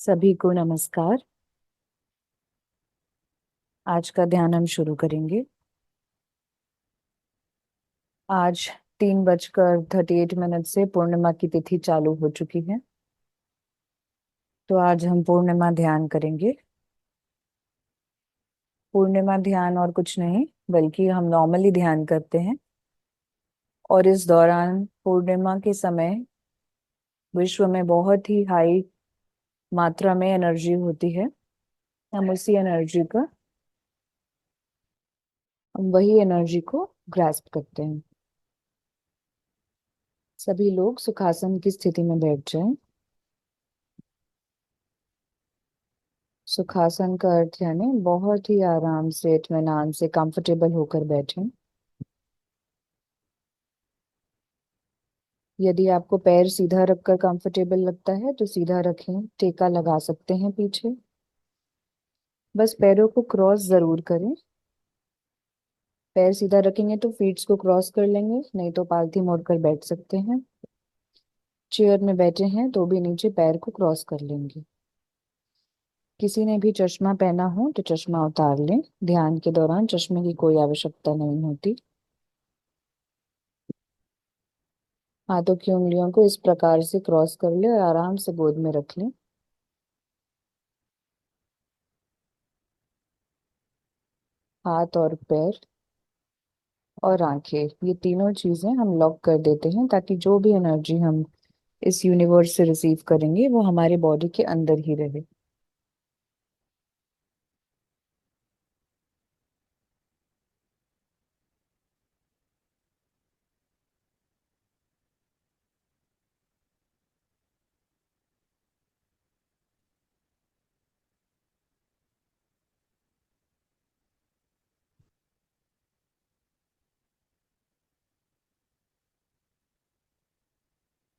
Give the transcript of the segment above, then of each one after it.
सभी को नमस्कार। आज का ध्यान हम शुरू करेंगे। आज 3:38 से पूर्णिमा की तिथि चालू हो चुकी है। तो आज हम पूर्णिमा ध्यान करेंगे। पूर्णिमा ध्यान और कुछ नहीं, बल्कि हम नॉर्मली ध्यान करते हैं। और इस दौरान पूर्णिमा के समय विश्व में बहुत ही हाई मात्रा में एनर्जी होती है। हम उसी एनर्जी का हम वही एनर्जी को ग्रास्प करते हैं। सभी लोग सुखासन की स्थिति में बैठ जाएं। सुखासन का अर्थ यानी बहुत ही आराम से, इत्मीनान से, कंफर्टेबल होकर बैठें। यदि आपको पैर सीधा रखकर कंफर्टेबल लगता है तो सीधा रखें, टेका लगा सकते हैं पीछे। बस पैरों को क्रॉस जरूर करें। पैर सीधा रखेंगे तो फीट्स को क्रॉस कर लेंगे, नहीं तो पालथी मोड़कर बैठ सकते हैं। चेयर में बैठे हैं तो भी नीचे पैर को क्रॉस कर लेंगे। किसी ने भी चश्मा पहना हो तो चश्मा उतार लें। ध्यान के दौरान चश्मे की कोई आवश्यकता नहीं होती। हाथों की उंगलियों को इस प्रकार से क्रॉस कर ले और आराम से गोद में रख लें। हाथ और पैर और आंखें, ये तीनों चीजें हम लॉक कर देते हैं ताकि जो भी एनर्जी हम इस यूनिवर्स से रिसीव करेंगे वो हमारे बॉडी के अंदर ही रहे।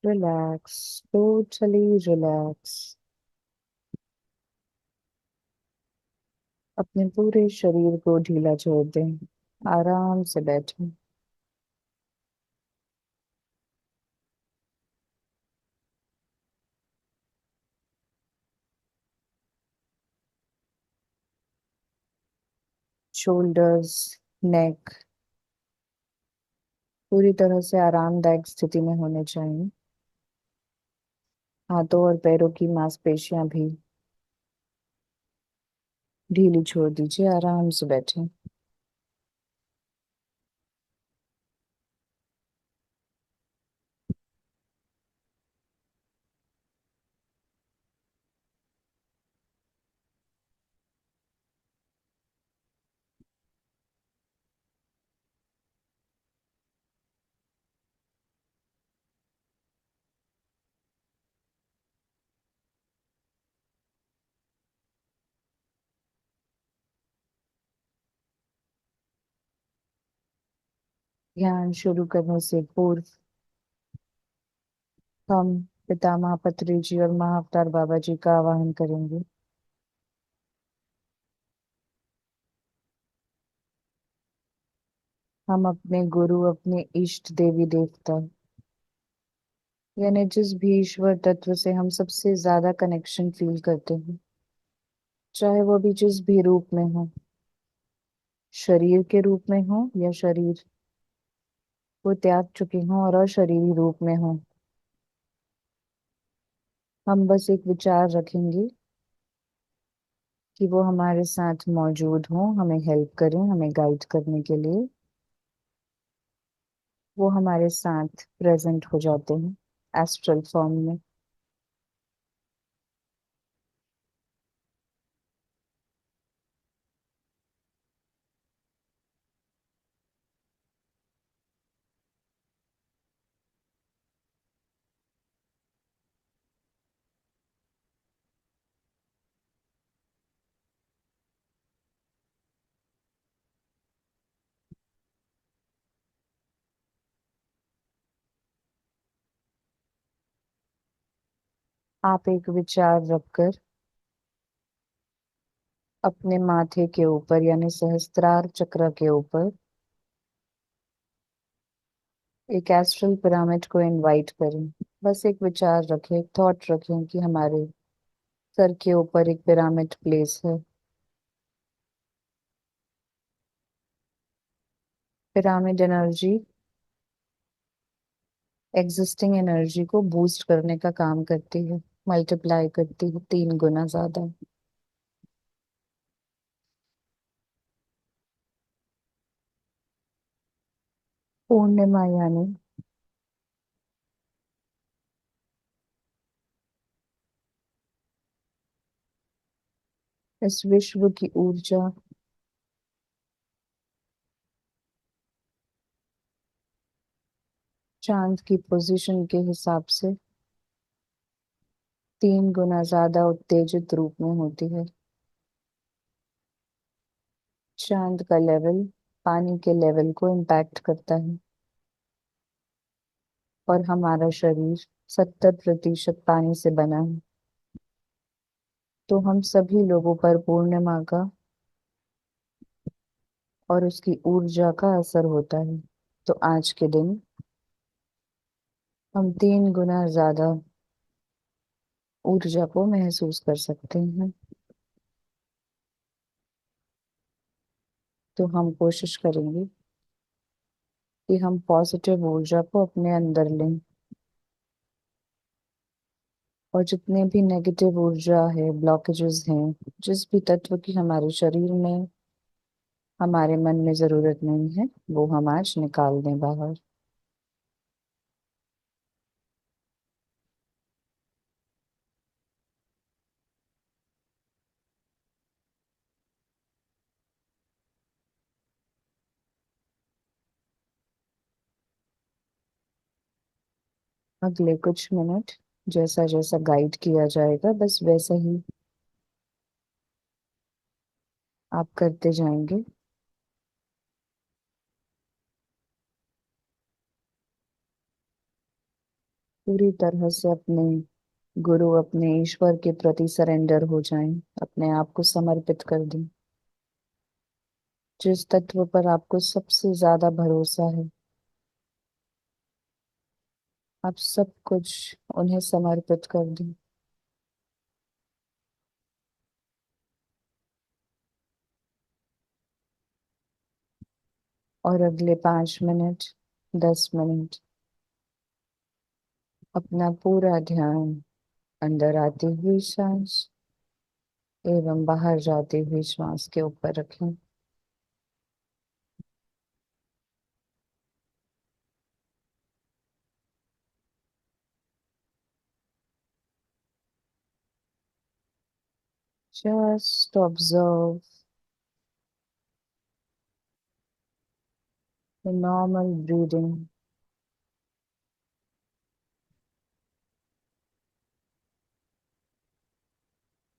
Relax, totally relax. अपने पूरे शरीर को ढीला छोड़ दें। आराम से बैठें। शोल्डर्स, नेक पूरी तरह से आरामदायक स्थिति में होने चाहिए। हाथों और पैरों की मांसपेशियां भी ढीली छोड़ दीजिए, आराम से बैठें। ध्यान शुरू करने से पूर्व हम पितामह पत्री जी और महाअवतार बाबा जी का आवाहन करेंगे। हम अपने गुरु, अपने इष्ट देवी देवता, यानी जिस भी ईश्वर तत्व से हम सबसे ज्यादा कनेक्शन फील करते हैं, चाहे वो भी जिस भी रूप में हो, शरीर के रूप में हो या शरीर को त्याग चुके हों और अशरीरी रूप में हो, हम बस एक विचार रखेंगे कि वो हमारे साथ मौजूद हो, हमें हेल्प करें, हमें गाइड करने के लिए वो हमारे साथ प्रेजेंट हो जाते हैं एस्ट्रल फॉर्म में। आप एक विचार रखकर अपने माथे के ऊपर यानी सहस्त्रार चक्र के ऊपर एक एस्ट्रल पिरामिड को इनवाइट करें। बस एक विचार रखें, एक थॉट रखें कि हमारे सर के ऊपर एक पिरामिड प्लेस है। पिरामिड एनर्जी एग्जिस्टिंग एनर्जी को बूस्ट करने का काम करती है, मल्टीप्लाई करती है 3 गुना ज्यादा। पूर्णिमा यानी इस विश्व की ऊर्जा चांद की पोजीशन के हिसाब से 3 गुना ज्यादा उत्तेजित रूप में होती है। चांद का लेवल पानी के लेवल को इम्पैक्ट करता है, और हमारा शरीर 70% पानी से बना है। तो हम सभी लोगों पर पूर्णिमा का और उसकी ऊर्जा का असर होता है। तो आज के दिन हम 3 गुना ज्यादा ऊर्जा को महसूस कर सकते हैं। तो हम कोशिश करेंगे कि हम पॉजिटिव ऊर्जा को अपने अंदर लें, और जितने भी नेगेटिव ऊर्जा है, ब्लॉकेजेस हैं, जिस भी तत्व की हमारे शरीर में, हमारे मन में जरूरत नहीं है, वो हम आज निकाल दें बाहर। अगले कुछ मिनट जैसा जैसा गाइड किया जाएगा, बस वैसा ही आप करते जाएंगे। पूरी तरह से अपने गुरु, अपने ईश्वर के प्रति सरेंडर हो जाएं, अपने आप को समर्पित कर दें। जिस तत्व पर आपको सबसे ज्यादा भरोसा है, आप सब कुछ उन्हें समर्पित कर दें। और अगले 5 मिनट, 10 मिनट अपना पूरा ध्यान अंदर आती हुई सांस एवं बाहर जाती हुई श्वास के ऊपर रखें। Just observe the normal breathing.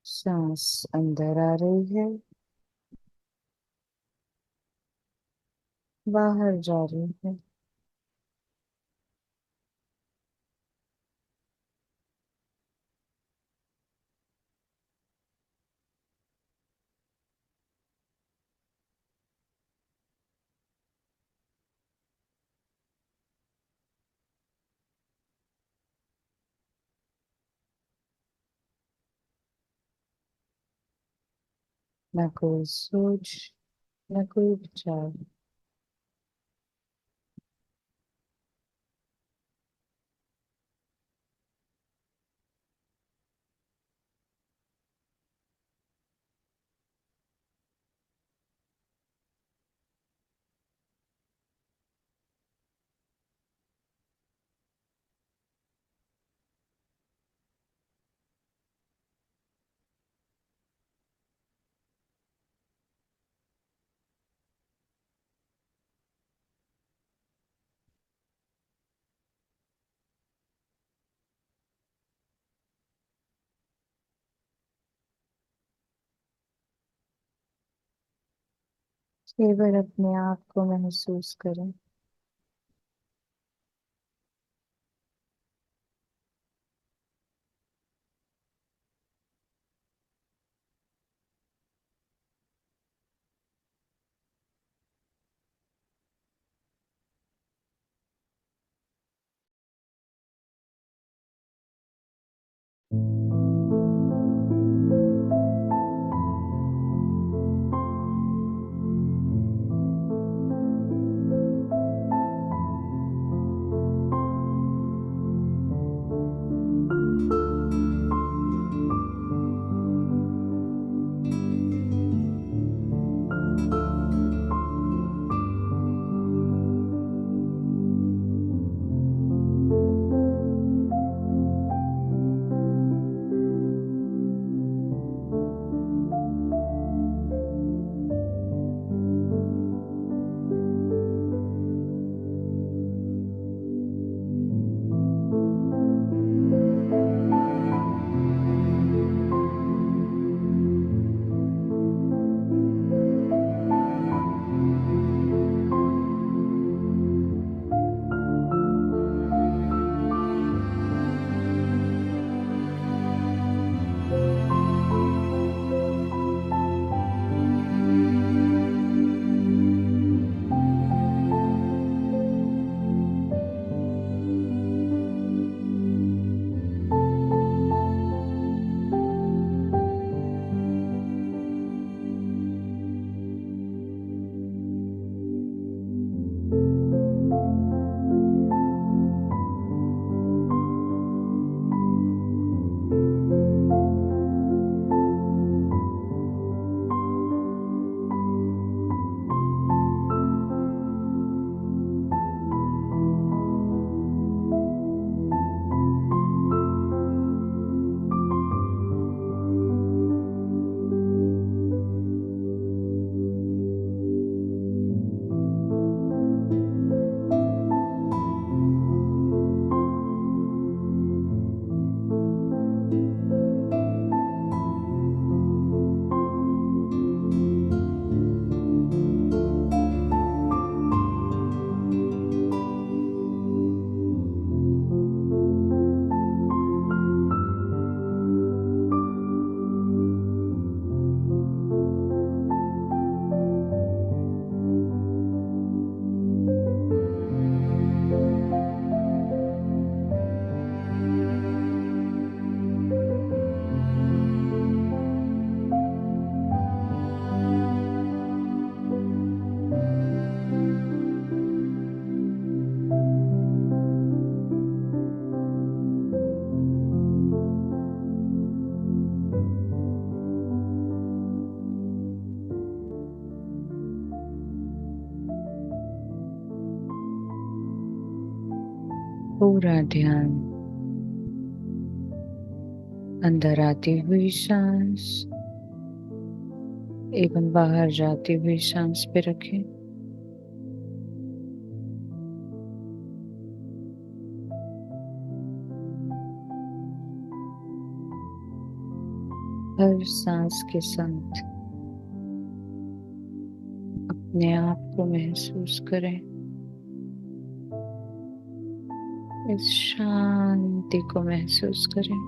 सांस अंदर आ रही है, बाहर जा रही है। न कोई सोच, न कोई विचार। केवल अपने आप को महसूस करें। पूरा ध्यान अंदर आती हुई सांस एवं बाहर जाती हुई सांस पे रखें। हर सांस के साथ अपने आप को महसूस करें, इस शांति को महसूस करें।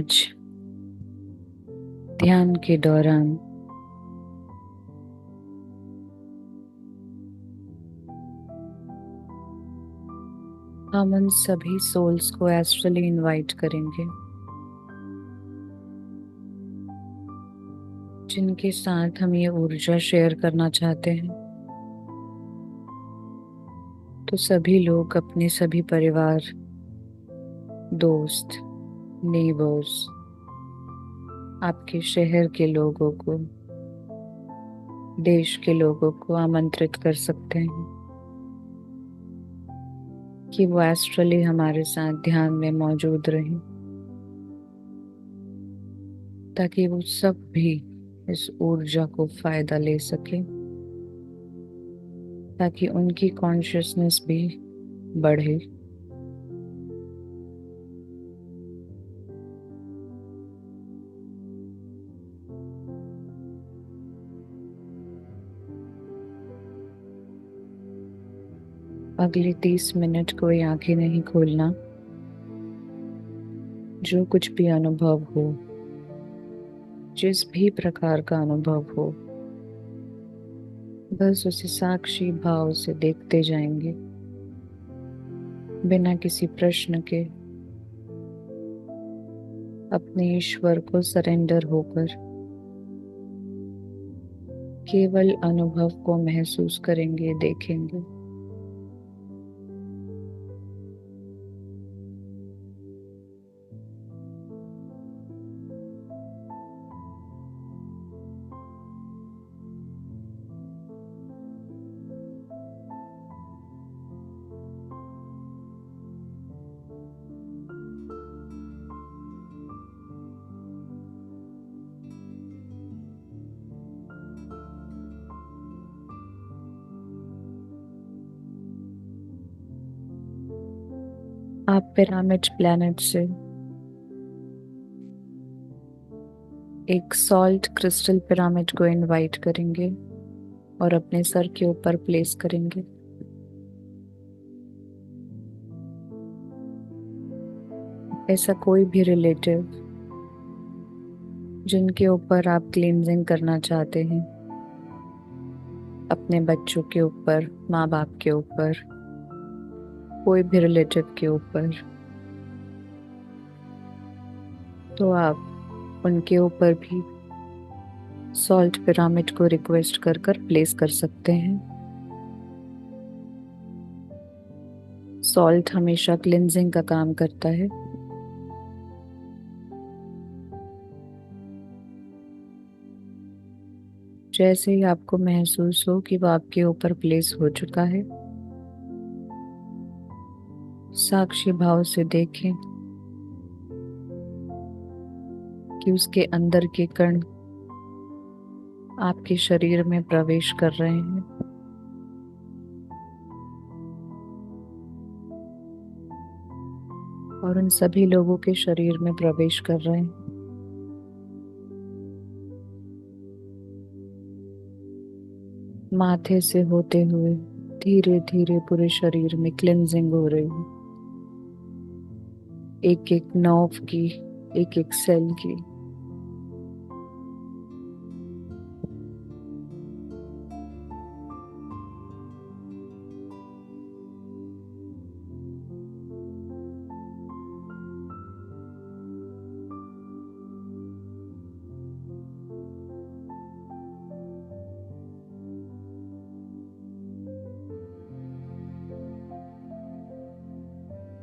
आज ध्यान के दौरान हम उन सभी सोल्स को एस्ट्रली इनवाइट करेंगे जिनके साथ हम ये ऊर्जा शेयर करना चाहते हैं। तो सभी लोग अपने सभी परिवार, दोस्त, नेबर्स, आपके शहर के लोगों को, देश के लोगों को आमंत्रित कर सकते हैं कि वो एस्ट्रली हमारे साथ ध्यान में मौजूद रहें, ताकि वो सब भी इस ऊर्जा को फायदा ले सके, ताकि उनकी कॉन्शियसनेस भी बढ़े। अगले 30 मिनट कोई आंखें नहीं खोलना। जो कुछ भी अनुभव हो, जिस भी प्रकार का अनुभव हो, बस उसे साक्षी भाव से देखते जाएंगे, बिना किसी प्रश्न के, अपने ईश्वर को सरेंडर होकर केवल अनुभव को महसूस करेंगे, देखेंगे। आप पिरामिड प्लैनेट से एक सॉल्ट क्रिस्टल पिरामिड को इनवाइट करेंगे और अपने सर के ऊपर प्लेस करेंगे। ऐसा कोई भी रिलेटिव जिनके ऊपर आप क्लींजिंग करना चाहते हैं, अपने बच्चों के ऊपर, माँ बाप के ऊपर, कोई भी रिलेटिव के ऊपर, तो आप उनके ऊपर भी सॉल्ट पिरामिड को रिक्वेस्ट कर कर प्लेस कर सकते हैं। सॉल्ट हमेशा क्लिंजिंग का काम करता है। जैसे ही आपको महसूस हो कि वो आपके ऊपर प्लेस हो चुका है, साक्षी भाव से देखें कि उसके अंदर के कण आपके शरीर में प्रवेश कर रहे हैं। और उन सभी लोगों के शरीर में प्रवेश कर रहे हैं। माथे से होते हुए धीरे धीरे पूरे शरीर में क्लेंजिंग हो रही है, एक एक नर्व की, एक एक सेल की।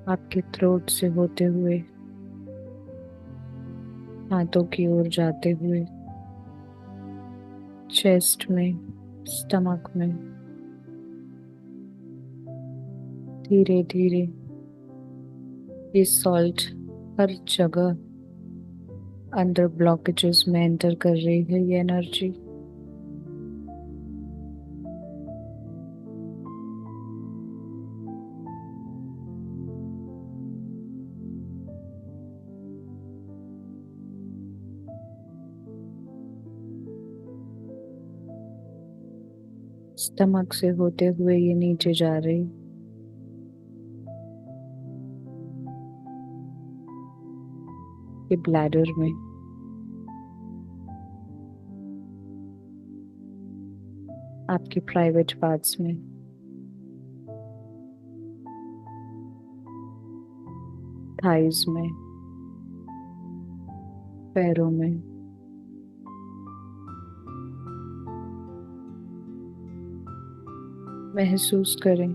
आपके थ्रोट से होते हुए हाथों की ओर जाते हुए चेस्ट में, स्टमक में धीरे धीरे ये सॉल्ट हर जगह अंदर ब्लॉकेजेस में एंटर कर रही है। ये एनर्जी स्टमक से होते हुए ये नीचे जा रही, आपके ब्लैडर में, आपके प्राइवेट पार्ट्स में, थाइज में, पैरों में। महसूस करें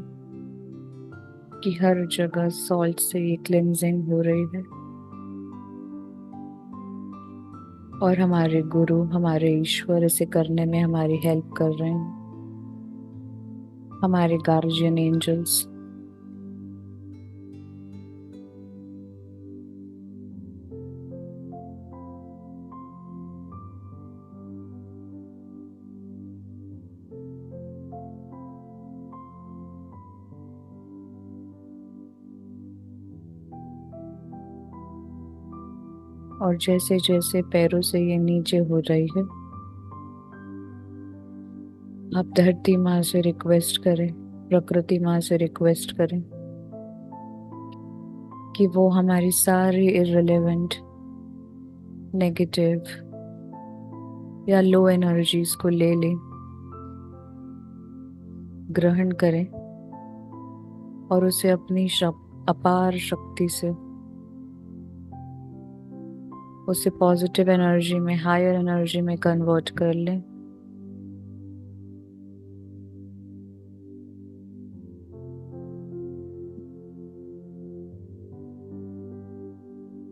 कि हर जगह सॉल्ट से ये क्लेंजिंग हो रही है, और हमारे गुरु, हमारे ईश्वर इसे करने में हमारी हेल्प कर रहे हैं, हमारे गार्जियन एंजल्स। और जैसे जैसे पैरों से ये नीचे हो रही है, आप धरती माँ से रिक्वेस्ट करें, प्रकृति माँ से रिक्वेस्ट करें कि वो हमारी सारी इररिलेवेंट, नेगेटिव या लो एनर्जीज को ले लें, ग्रहण करें और उसे अपनी अपार शक्ति से उसे पॉजिटिव एनर्जी में, हायर एनर्जी में कन्वर्ट कर लें।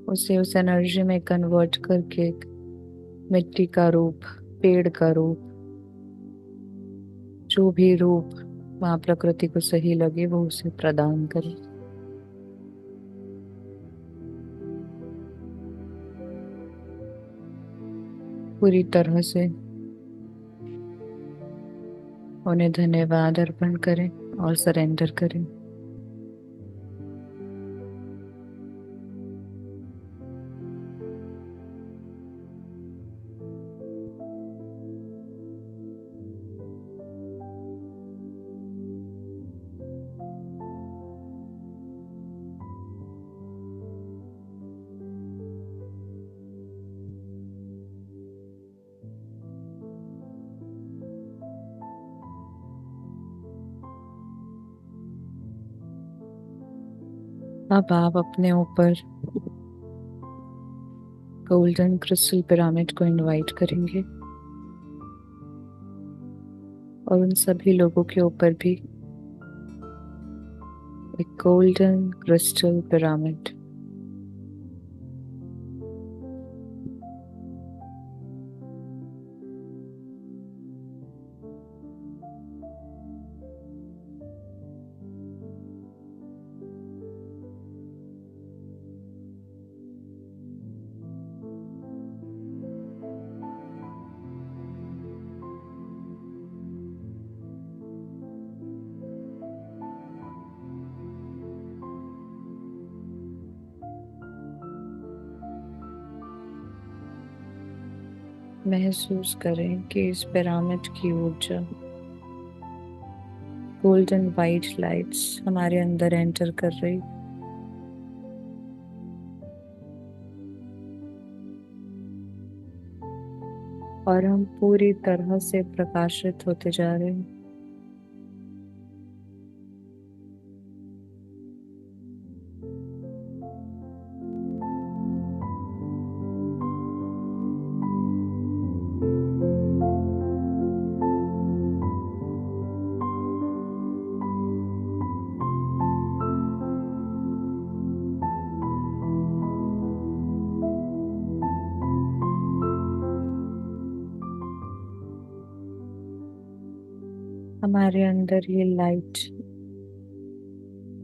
उसे उस एनर्जी में कन्वर्ट करके मिट्टी का रूप, पेड़ का रूप, जो भी रूप माँ प्रकृति को सही लगे वो उसे प्रदान करे। पूरी तरह से उन्हें धन्यवाद अर्पण करें और सरेंडर करें। अब आप अपने ऊपर गोल्डन क्रिस्टल पिरामिड को इनवाइट करेंगे और उन सभी लोगों के ऊपर भी एक गोल्डन क्रिस्टल पिरामिड। महसूस करें कि इस पिरामिड की ऊर्जा, गोल्डन वाइट लाइट्स हमारे अंदर एंटर कर रही, और हम पूरी तरह से प्रकाशित होते जा रहे हैं। हमारे अंदर ये लाइट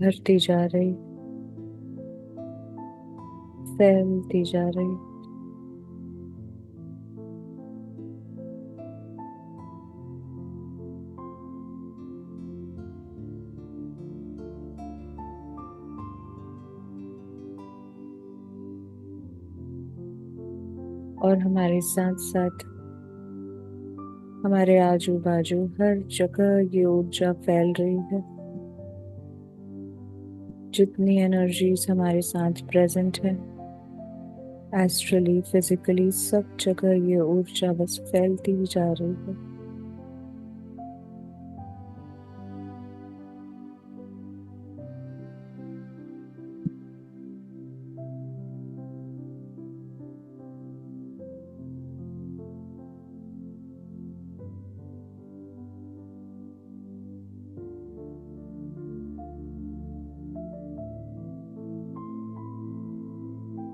भरती जा रही, फैलती जा रही, और हमारे साथ साथ हमारे आजू बाजू हर जगह ये ऊर्जा फैल रही है। जितनी एनर्जीज हमारे साथ प्रेजेंट है, एस्ट्रली, फिजिकली, सब जगह ये ऊर्जा बस फैलती ही जा रही है।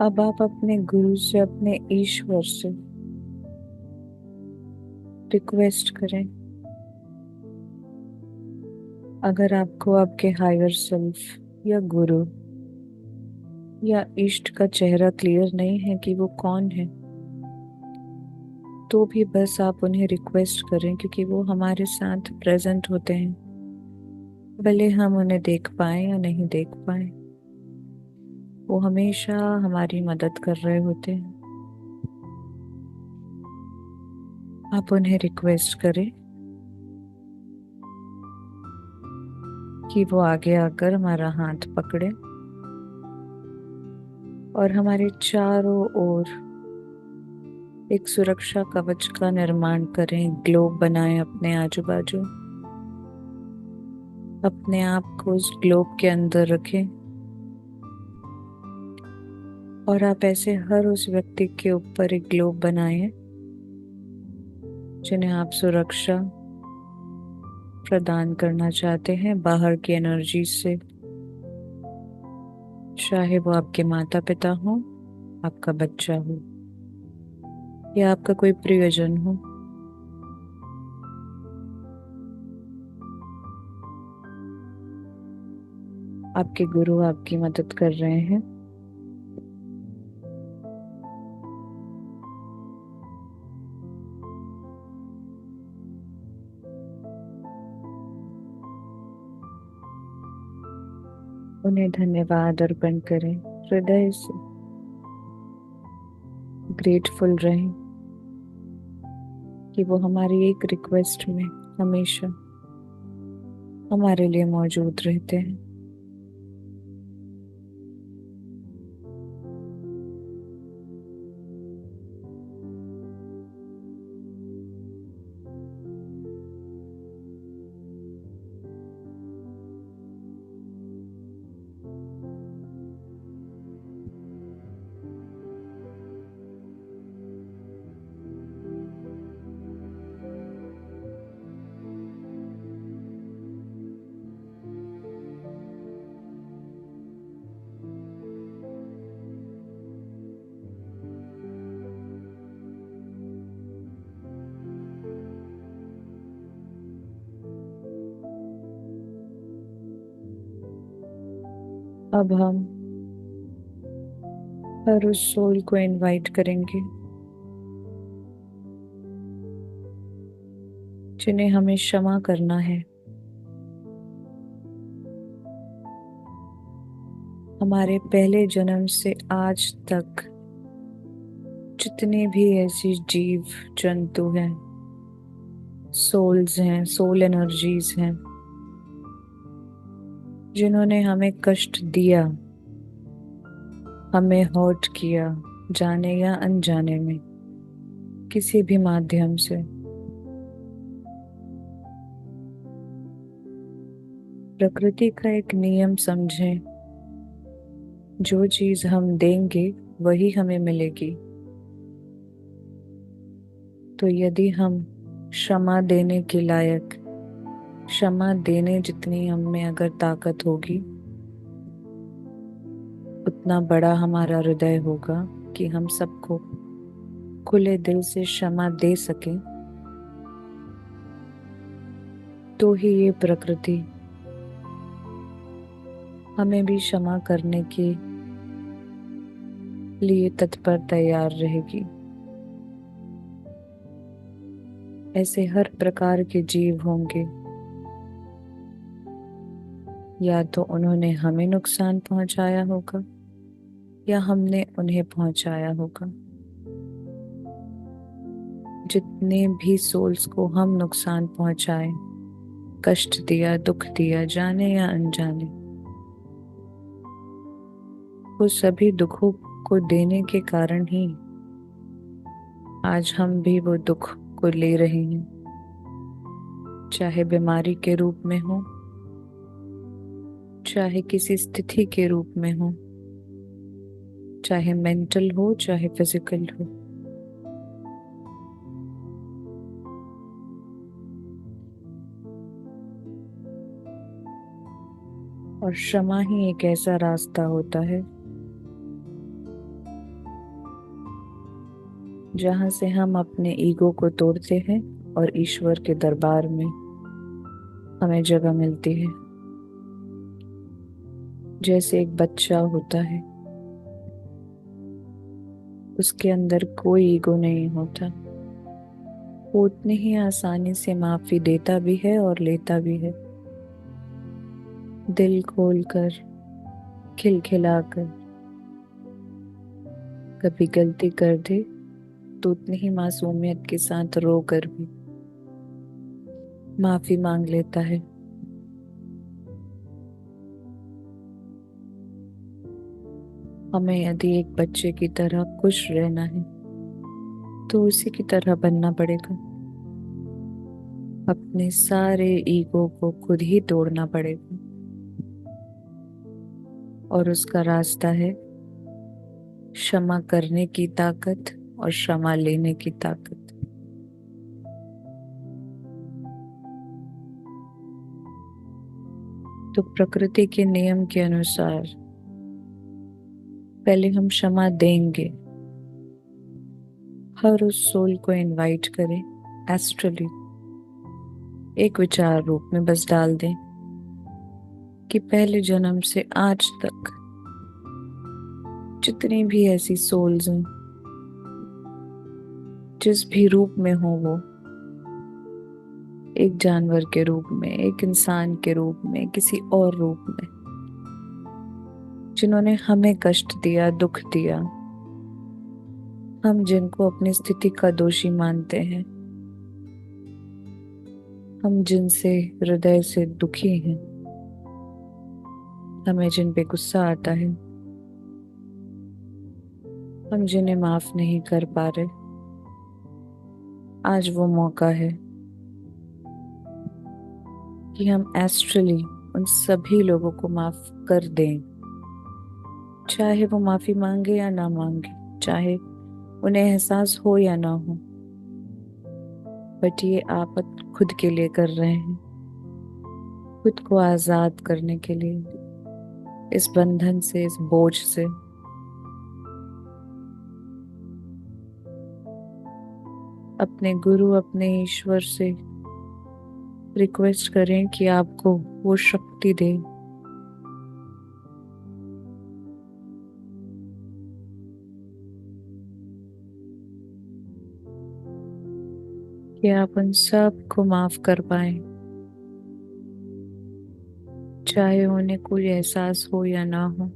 अब आप अपने गुरु से, अपने ईश्वर से रिक्वेस्ट करें, अगर आपको आपके हायर सेल्फ या गुरु या इष्ट का चेहरा क्लियर नहीं है कि वो कौन है, तो भी बस आप उन्हें रिक्वेस्ट करें, क्योंकि वो हमारे साथ प्रेजेंट होते हैं, भले हम उन्हें देख पाए या नहीं देख पाए। वो हमेशा हमारी मदद कर रहे होते हैं। आप उन्हें रिक्वेस्ट करें कि वो आगे आकर हमारा हाथ पकड़े और हमारे चारों ओर एक सुरक्षा कवच का निर्माण करें, ग्लोब बनाएं अपने आजू बाजू, अपने आप को उस ग्लोब के अंदर रखें और आप ऐसे हर उस व्यक्ति के ऊपर एक ग्लोब बनाएं जिन्हें आप सुरक्षा प्रदान करना चाहते हैं बाहर की एनर्जी से, चाहे वो आपके माता पिता हो, आपका बच्चा हो या आपका कोई प्रियजन हो। आपके गुरु आपकी मदद कर रहे हैं। उन्हें धन्यवाद अर्पण करें, हृदय से ग्रेटफुल रहें कि वो हमारी एक रिक्वेस्ट में हमेशा हमारे लिए मौजूद रहते हैं। अब हम हर उस सोल को इनवाइट करेंगे जिन्हें हमें क्षमा करना है। हमारे पहले जन्म से आज तक जितने भी ऐसी जीव जंतु हैं, सोल्स हैं, सोल एनर्जीज हैं, जिन्होंने हमें कष्ट दिया, हमें हर्ट किया, जाने या अनजाने में, किसी भी माध्यम से, प्रकृति का एक नियम समझें, जो चीज हम देंगे वही हमें मिलेगी। तो यदि हम क्षमा देने के लायक, क्षमा देने जितनी हम में अगर ताकत होगी, उतना बड़ा हमारा हृदय होगा कि हम सबको खुले दिल से क्षमा दे सकें, तो ही ये प्रकृति हमें भी क्षमा करने के लिए तत्पर तैयार रहेगी। ऐसे हर प्रकार के जीव होंगे, या तो उन्होंने हमें नुकसान पहुंचाया होगा या हमने उन्हें पहुंचाया होगा। जितने भी सोल्स को हम नुकसान पहुंचाए, कष्ट दिया, दुख दिया, जाने या अनजाने, वो सभी दुखों को देने के कारण ही आज हम भी वो दुख को ले रहे हैं, चाहे बीमारी के रूप में हो, चाहे किसी स्थिति के रूप में हो, चाहे मेंटल हो चाहे फिजिकल हो। और क्षमा ही एक ऐसा रास्ता होता है जहां से हम अपने ईगो को तोड़ते हैं और ईश्वर के दरबार में हमें जगह मिलती है। जैसे एक बच्चा होता है, उसके अंदर कोई ईगो नहीं होता, वो उतनी ही आसानी से माफी देता भी है और लेता भी है, दिल खोलकर, खिलखिलाकर। कभी गलती कर दे तो उतनी ही मासूमियत के साथ रो कर भी माफी मांग लेता है। हमें यदि एक बच्चे की तरह खुश रहना है तो उसी की तरह बनना पड़ेगा। अपने सारे ईगो को खुद ही तोड़ना पड़ेगा, और उसका रास्ता है क्षमा करने की ताकत और क्षमा लेने की ताकत। तो प्रकृति के नियम के अनुसार पहले हम क्षमा देंगे। हर उस सोल को इनवाइट करें, एस्ट्रली एक विचार रूप में बस डाल दें कि पहले जन्म से आज तक जितनी भी ऐसी सोल्स हैं, जिस भी रूप में हो वो, एक जानवर के रूप में, एक इंसान के रूप में, किसी और रूप में, जिन्होंने हमें कष्ट दिया, दुख दिया, हम जिनको अपनी स्थिति का दोषी मानते हैं, हम जिनसे हृदय से दुखी हैं, हमें जिन पे गुस्सा आता है, हम जिन्हें माफ नहीं कर पा रहे, आज वो मौका है कि हम एस्ट्रली उन सभी लोगों को माफ कर दें, चाहे वो माफी मांगे या ना मांगे, चाहे उन्हें एहसास हो या ना हो। बट ये आप खुद के लिए कर रहे हैं, खुद को आजाद करने के लिए, इस बंधन से, इस बोझ से। अपने गुरु, अपने ईश्वर से रिक्वेस्ट करें कि आपको वो शक्ति दे कि आप उन सब को माफ कर पाए, चाहे उन्हें कोई एहसास हो या ना हो।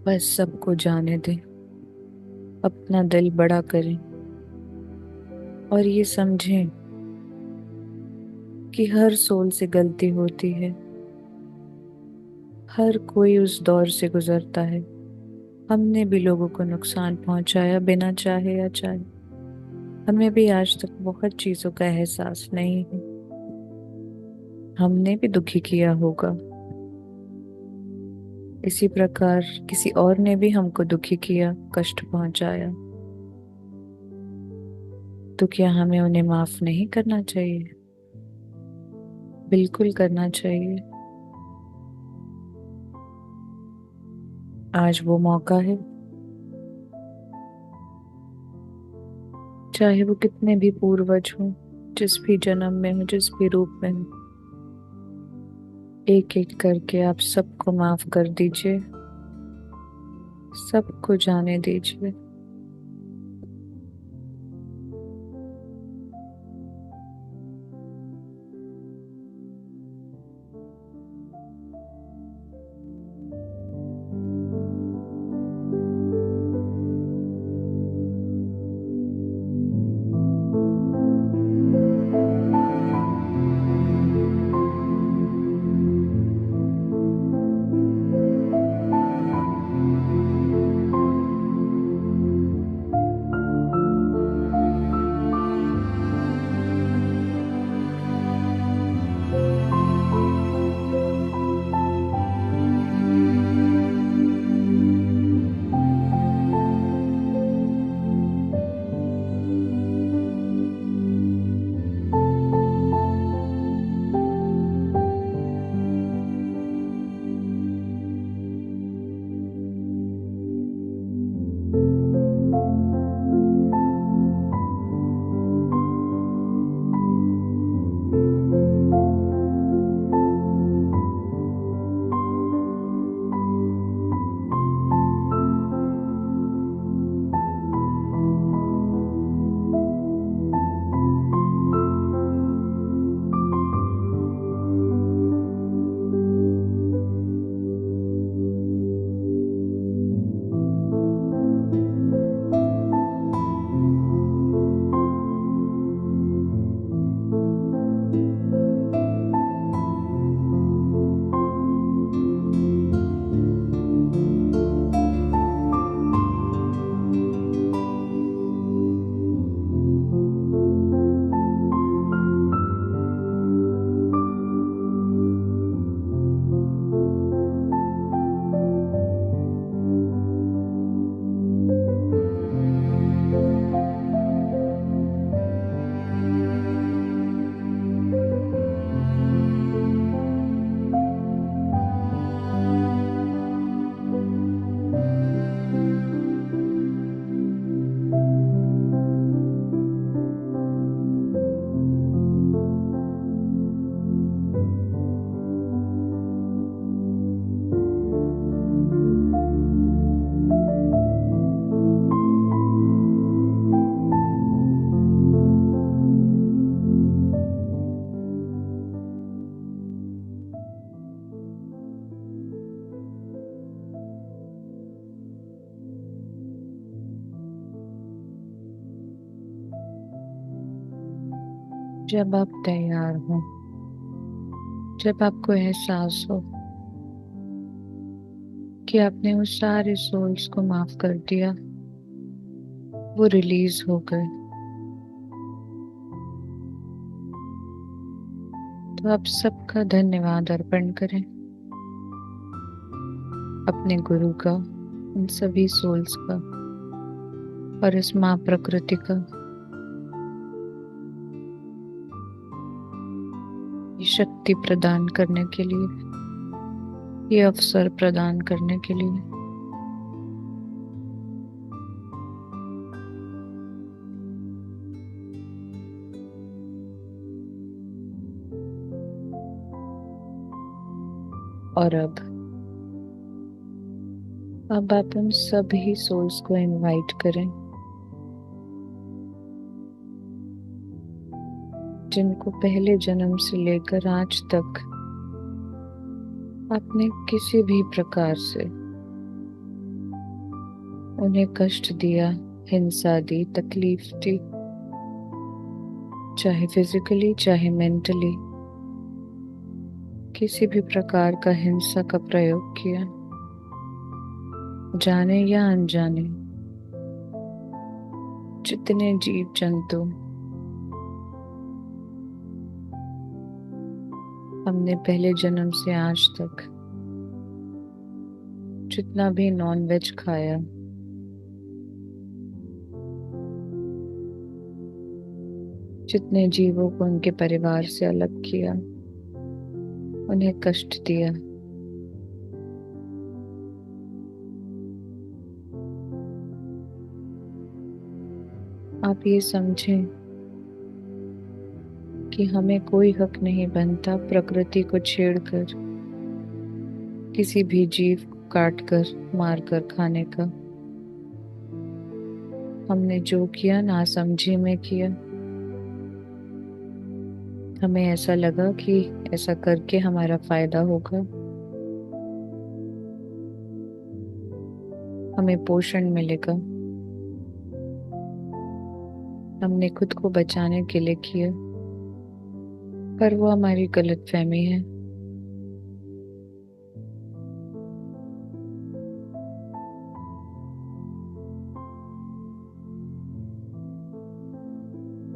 बस सबको जाने दें, अपना दिल बड़ा करें और ये समझें कि हर सोल से गलती होती है, हर कोई उस दौर से गुजरता है। हमने भी लोगों को नुकसान पहुंचाया बिना चाहे या चाहे, हमें भी आज तक बहुत चीजों का एहसास नहीं है, हमने भी दुखी किया होगा। इसी प्रकार किसी और ने भी हमको दुखी किया, कष्ट पहुंचाया, तो क्या हमें उन्हें माफ नहीं करना चाहिए? बिल्कुल करना चाहिए। आज वो मौका है, चाहे वो कितने भी पूर्वज हों, जिस भी जन्म में हो, जिस भी रूप में हो, एक एक करके आप सबको माफ कर दीजिए, सबको जाने दीजिए। जब आप तैयार हो, जब आपको एहसास हो कि आपने उस सारे सोल्स को माफ कर दिया, वो रिलीज हो गए, तो आप सबका धन्यवाद अर्पण करें, अपने गुरु का, उन सभी सोल्स का और इस माँ प्रकृति का, ये शक्ति प्रदान करने के लिए, ये अवसर प्रदान करने के लिए। और अब आप उन सभी सोल्स को इनवाइट करें जिनको पहले जन्म से लेकर आज तक आपने किसी भी प्रकार से उन्हें कष्ट दिया, हिंसा दी, तकलीफ दी, चाहे फिजिकली चाहे मेंटली, किसी भी प्रकार का हिंसा का प्रयोग किया, जाने या अनजाने। जितने जीव जंतु हमने पहले जन्म से आज तक जितना भी नॉन वेज खाया, जितने जीवों को उनके परिवार से अलग किया, उन्हें कष्ट दिया, आप ये समझें कि हमें कोई हक नहीं बनता प्रकृति को छेड़कर, किसी भी जीव को काटकर मारकर खाने का। हमने जो किया नासमझी में किया। हमें ऐसा लगा कि ऐसा करके हमारा फायदा होगा, हमें पोषण मिलेगा। हमने खुद को बचाने के लिए किया, पर वो हमारी गलतफहमी है।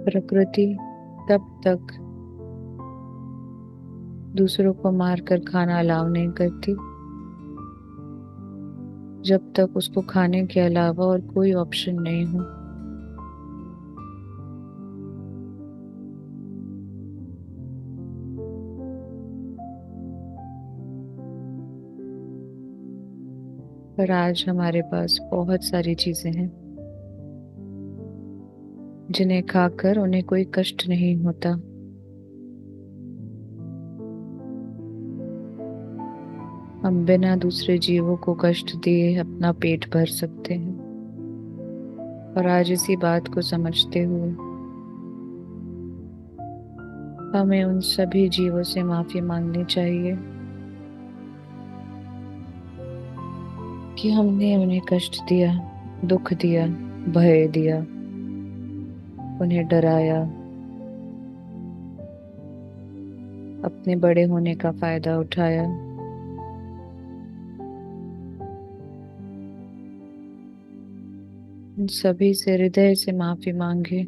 प्रकृति तब तक दूसरों को मारकर खाना अलाउ नहीं करती जब तक उसको खाने के अलावा और कोई ऑप्शन नहीं हो। पर आज हमारे पास बहुत सारी चीजें हैं जिन्हें खाकर उन्हें कोई कष्ट नहीं होता। हम बिना दूसरे जीवों को कष्ट दिए अपना पेट भर सकते हैं। और आज इसी बात को समझते हुए हमें उन सभी जीवों से माफी मांगनी चाहिए कि हमने उन्हें कष्ट दिया, दुख दिया, भय दिया, उन्हें डराया, अपने बड़े होने का फायदा उठाया। उन सभी से हृदय से माफी मांगे।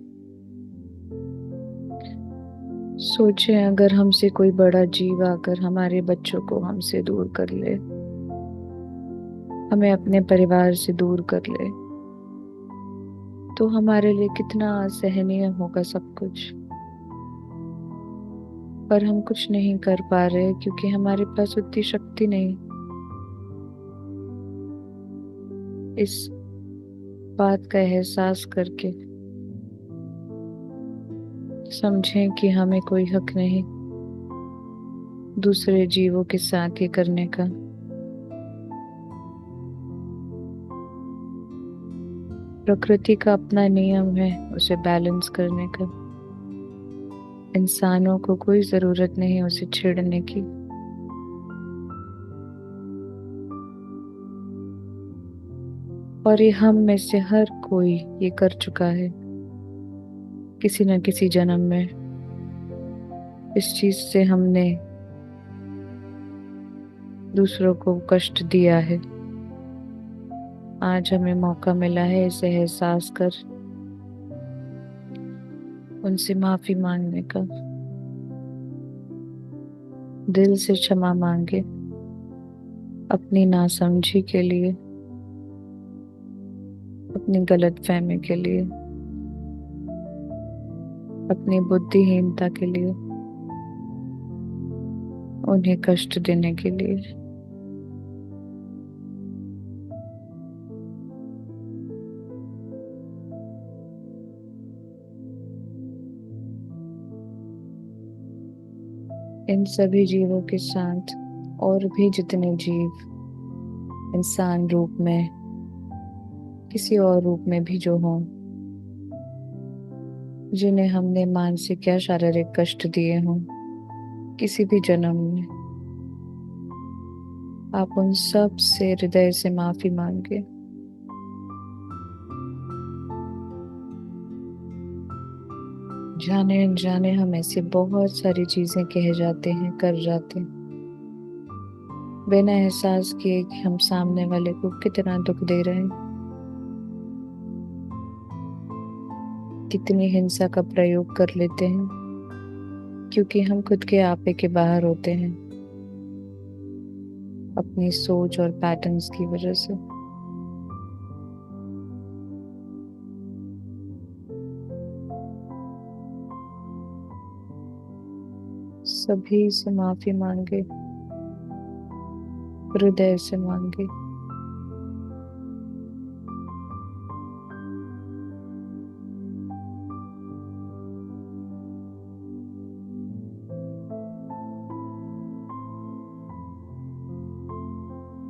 सोचे अगर हमसे कोई बड़ा जीव आकर हमारे बच्चों को हमसे दूर कर ले, हमें अपने परिवार से दूर कर ले, तो हमारे लिए कितना असहनीय होगा सब कुछ। पर हम कुछ नहीं कर पा रहे क्योंकि हमारे पास उतनी शक्ति नहीं। इस बात का एहसास करके समझें कि हमें कोई हक नहीं दूसरे जीवों के साथ ये करने का। प्रकृति का अपना नियम है उसे बैलेंस करने का। इंसानों को कोई जरूरत नहीं उसे छेड़ने की। और ये हम में से हर कोई ये कर चुका है किसी न किसी जन्म में। इस चीज से हमने दूसरों को कष्ट दिया है। आज हमें मौका मिला है इसे एहसास कर उनसे माफी मांगने का। दिल से क्षमा मांगे अपनी नासमझी के लिए, अपनी गलतफहमी के लिए, अपनी बुद्धिहीनता के लिए, उन्हें कष्ट देने के लिए। इन सभी जीवों के साथ और भी जितने जीव इंसान रूप में, किसी और रूप में भी जो हों, जिन्हें हमने मानसिक या शारीरिक कष्ट दिए हों किसी भी जन्म में, आप उन सब से हृदय से माफी मांगे। जाने अनजाने हम ऐसी बहुत सारी चीजें कह जाते हैं, कर जाते हैं, बिना एहसास किए कि हम सामने वाले को कितना दुख दे रहे हैं, कितनी हिंसा का प्रयोग कर लेते हैं, क्योंकि हम खुद के आपे के बाहर होते हैं अपनी सोच और पैटर्न्स की वजह से। सभी से माफी मांगे, हृदय से मांगे।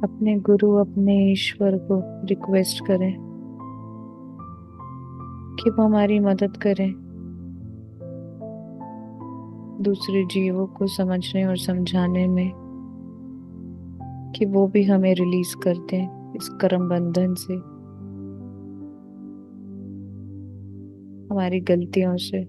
अपने गुरु, अपने ईश्वर को रिक्वेस्ट करें कि वो हमारी मदद करें दूसरे जीवों को समझने और समझाने में, कि वो भी हमें रिलीज कर दें इस कर्म बंधन से, हमारी गलतियों से।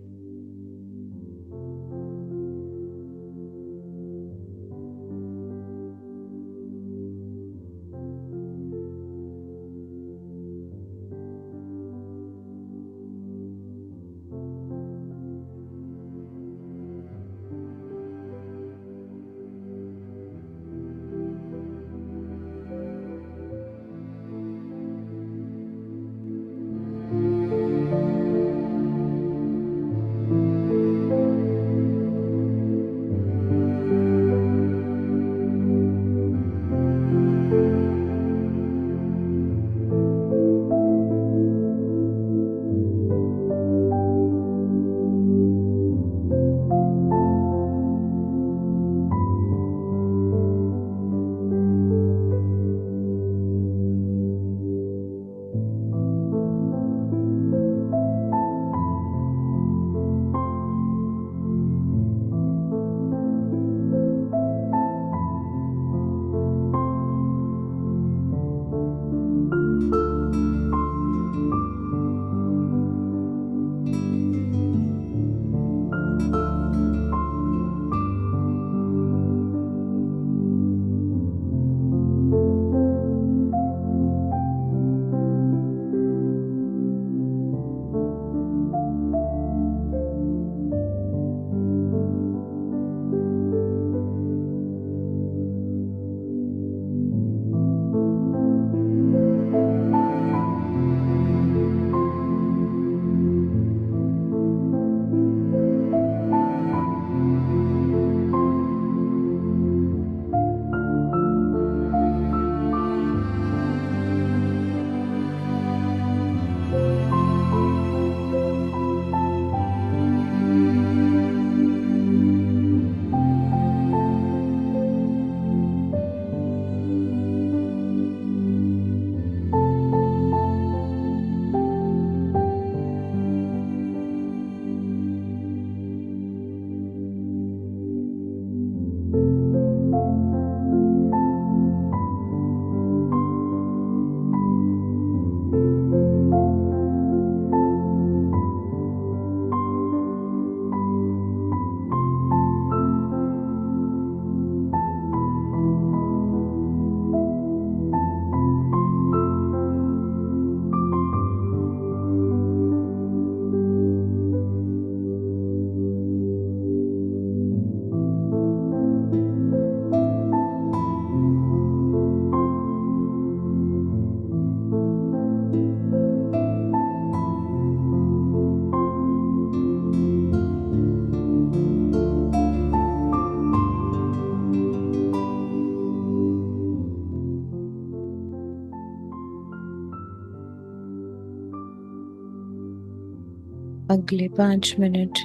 अगले 5 मिनट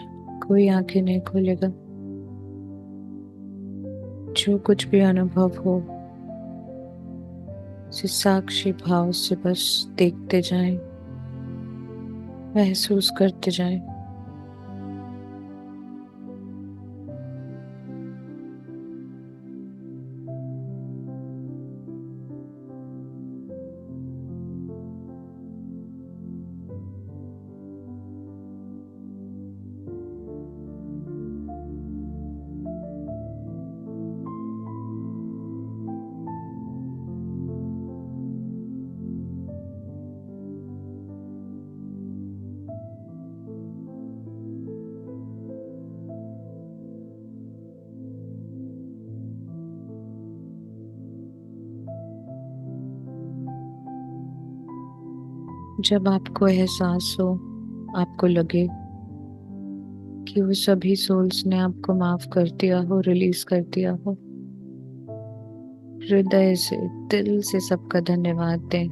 कोई आंखें नहीं खोलेगा। जो कुछ भी अनुभव हो उसे साक्षी भाव से बस देखते जाएं, महसूस करते जाएं। जब आपको एहसास हो, आपको लगे कि वो सभी सोल्स ने आपको माफ कर दिया हो, रिलीज कर दिया हो, हृदय से, दिल से सबका धन्यवाद दें,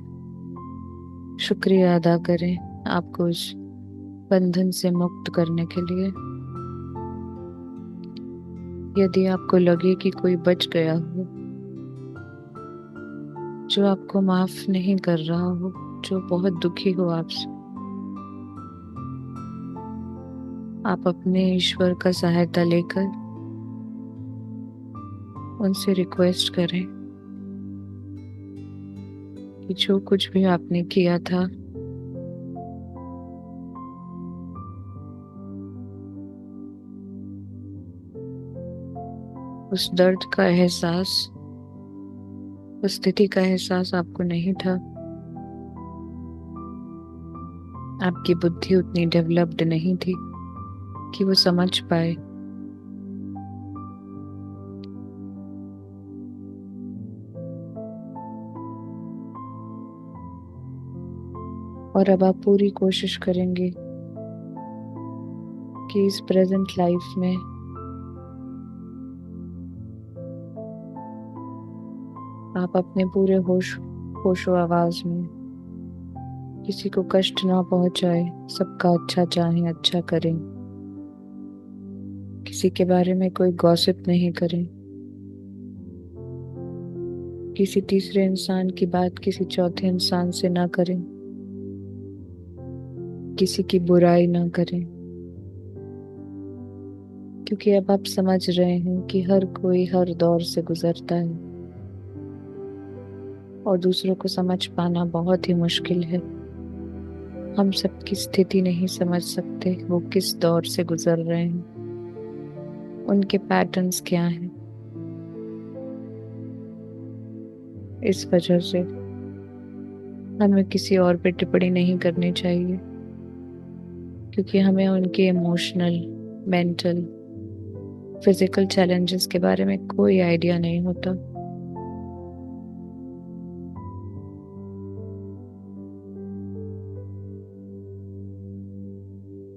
शुक्रिया अदा करें आपको उस बंधन से मुक्त करने के लिए। यदि आपको लगे कि कोई बच गया हो जो आपको माफ नहीं कर रहा हो, जो बहुत दुखी हो आपसे, आप अपने ईश्वर का सहायता लेकर उनसे रिक्वेस्ट करें कि जो कुछ भी आपने किया था उस दर्द का एहसास, उस स्थिति का एहसास आपको नहीं था। आपकी बुद्धि उतनी डेवलप्ड नहीं थी कि वो समझ पाए। और अब आप पूरी कोशिश करेंगे कि इस प्रेजेंट लाइफ में आप अपने पूरे होशो आवाज में किसी को कष्ट ना पहुंचाए, सबका अच्छा चाहें, अच्छा करें, किसी के बारे में कोई गॉसिप नहीं करें, किसी तीसरे इंसान की बात किसी चौथे इंसान से ना करें, किसी की बुराई ना करें। क्योंकि अब आप समझ रहे हैं कि हर कोई हर दौर से गुजरता है और दूसरों को समझ पाना बहुत ही मुश्किल है। हम सबकी स्थिति नहीं समझ सकते, वो किस दौर से गुजर रहे हैं, उनके पैटर्न्स क्या हैं। इस वजह से हमें किसी और पे टिप्पणी नहीं करनी चाहिए, क्योंकि हमें उनके इमोशनल, मेंटल, फिजिकल चैलेंजेस के बारे में कोई आइडिया नहीं होता।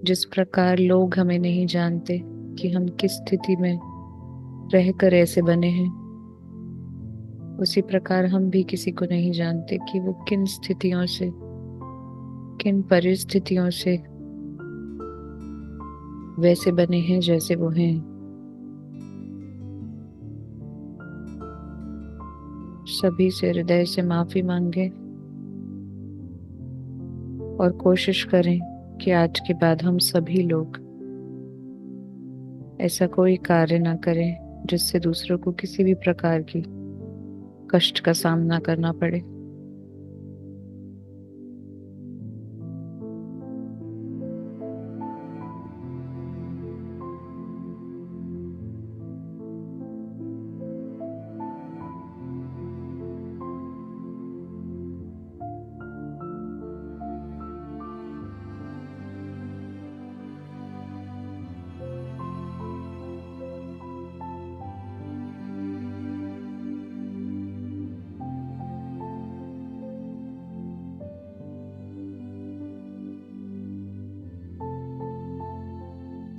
जिस प्रकार लोग हमें नहीं जानते कि हम किस स्थिति में रहकर ऐसे बने हैं, उसी प्रकार हम भी किसी को नहीं जानते कि वो किन स्थितियों से, किन परिस्थितियों से वैसे बने हैं जैसे वो हैं। सभी से हृदय से माफी मांगे और कोशिश करें कि आज के बाद हम सभी लोग ऐसा कोई कार्य ना करें जिससे दूसरों को किसी भी प्रकार की कष्ट का सामना करना पड़े।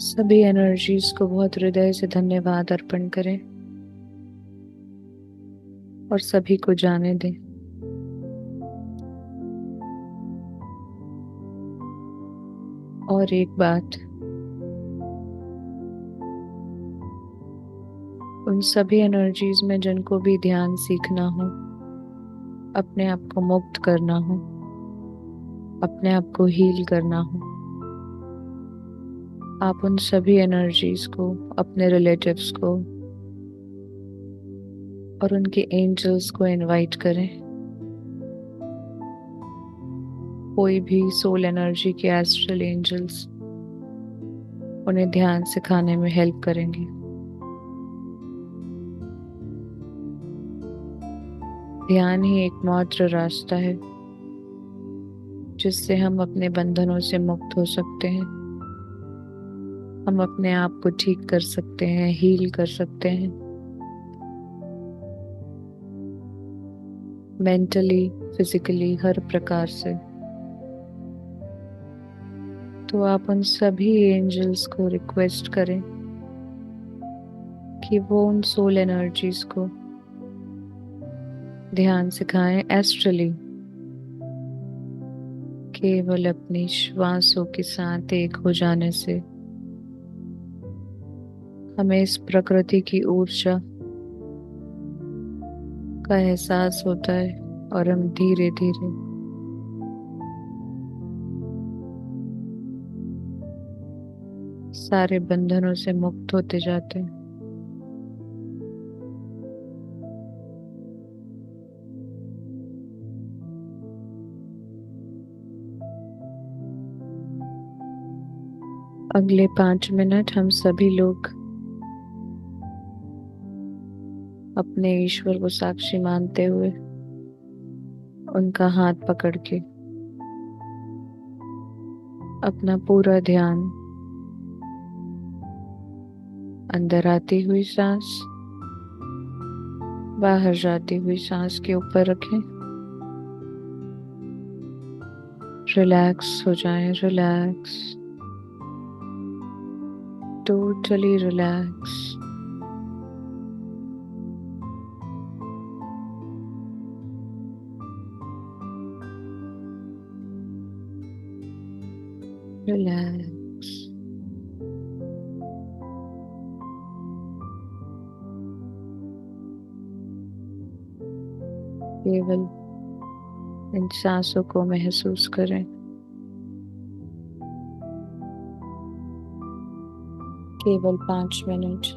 सभी एनर्जीज को बहुत हृदय से धन्यवाद अर्पण करें और सभी को जाने दें। और एक बात, उन सभी एनर्जीज में जिनको भी ध्यान सीखना हो, अपने आप को मुक्त करना हो, अपने आप को हील करना हो, आप उन सभी एनर्जीज को, अपने रिलेटिव्स को और उनके एंजल्स को इनवाइट करें। कोई भी सोल एनर्जी के एस्ट्रल एंजल्स उन्हें ध्यान सिखाने में हेल्प करेंगे। ध्यान ही एकमात्र रास्ता है जिससे हम अपने बंधनों से मुक्त हो सकते हैं। हम अपने आप को ठीक कर सकते हैं, हील कर सकते हैं, मेंटली, फिजिकली, हर प्रकार से। तो आप उन सभी एंजल्स को रिक्वेस्ट करें कि वो उन सोल एनर्जीज को ध्यान सिखाएं एस्ट्रली, केवल अपनी श्वासों के साथ एक हो जाने से हमें इस प्रकृति की ऊर्जा का एहसास होता है और हम धीरे धीरे सारे बंधनों से मुक्त होते जाते हैं। अगले 5 मिनट हम सभी लोग अपने ईश्वर को साक्षी मानते हुए उनका हाथ पकड़ के अपना पूरा ध्यान अंदर आती हुई सांस, बाहर जाती हुई सांस के ऊपर रखें। रिलैक्स हो जाएं, रिलैक्स, टोटली रिलैक्स। रिलैक्स। केवल इन सांसों को महसूस करें। केवल 5 मिनट।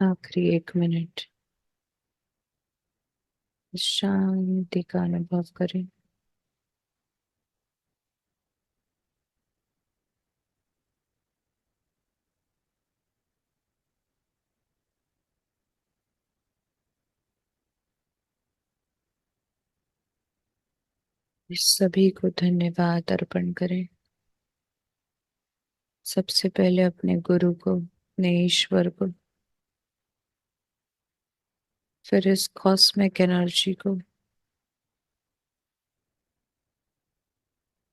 आखिरी 1 मिनट शांति का अनुभव करें। इस सभी को धन्यवाद अर्पण करें। सबसे पहले अपने गुरु को, अपने ईश्वर को, फिर इस कॉस्मिक एनर्जी को,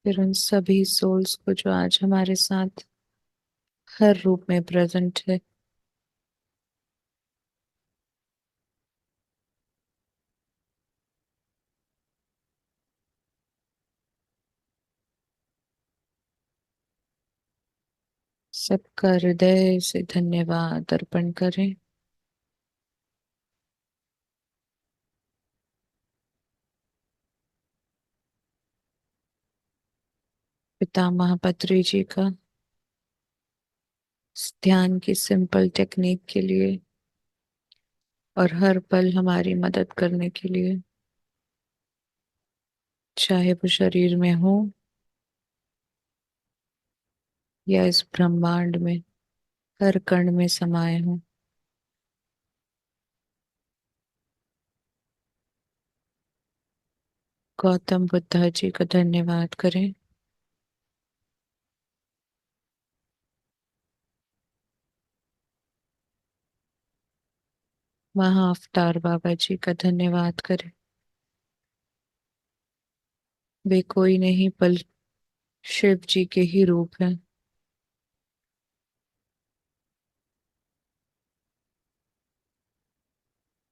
फिर उन सभी सोल्स को जो आज हमारे साथ हर रूप में प्रेजेंट है। सबका हृदय से धन्यवाद अर्पण करें। पितामह पत्री जी का इस ध्यान की सिंपल टेक्निक के लिए और हर पल हमारी मदद करने के लिए, चाहे वो शरीर में हो या इस ब्रह्मांड में हर कण में समाये हो। गौतम बुद्धा जी का धन्यवाद करें। महा अवतार बाबा जी का धन्यवाद करें। वे कोई नहीं बल शिव जी के ही रूप हैं।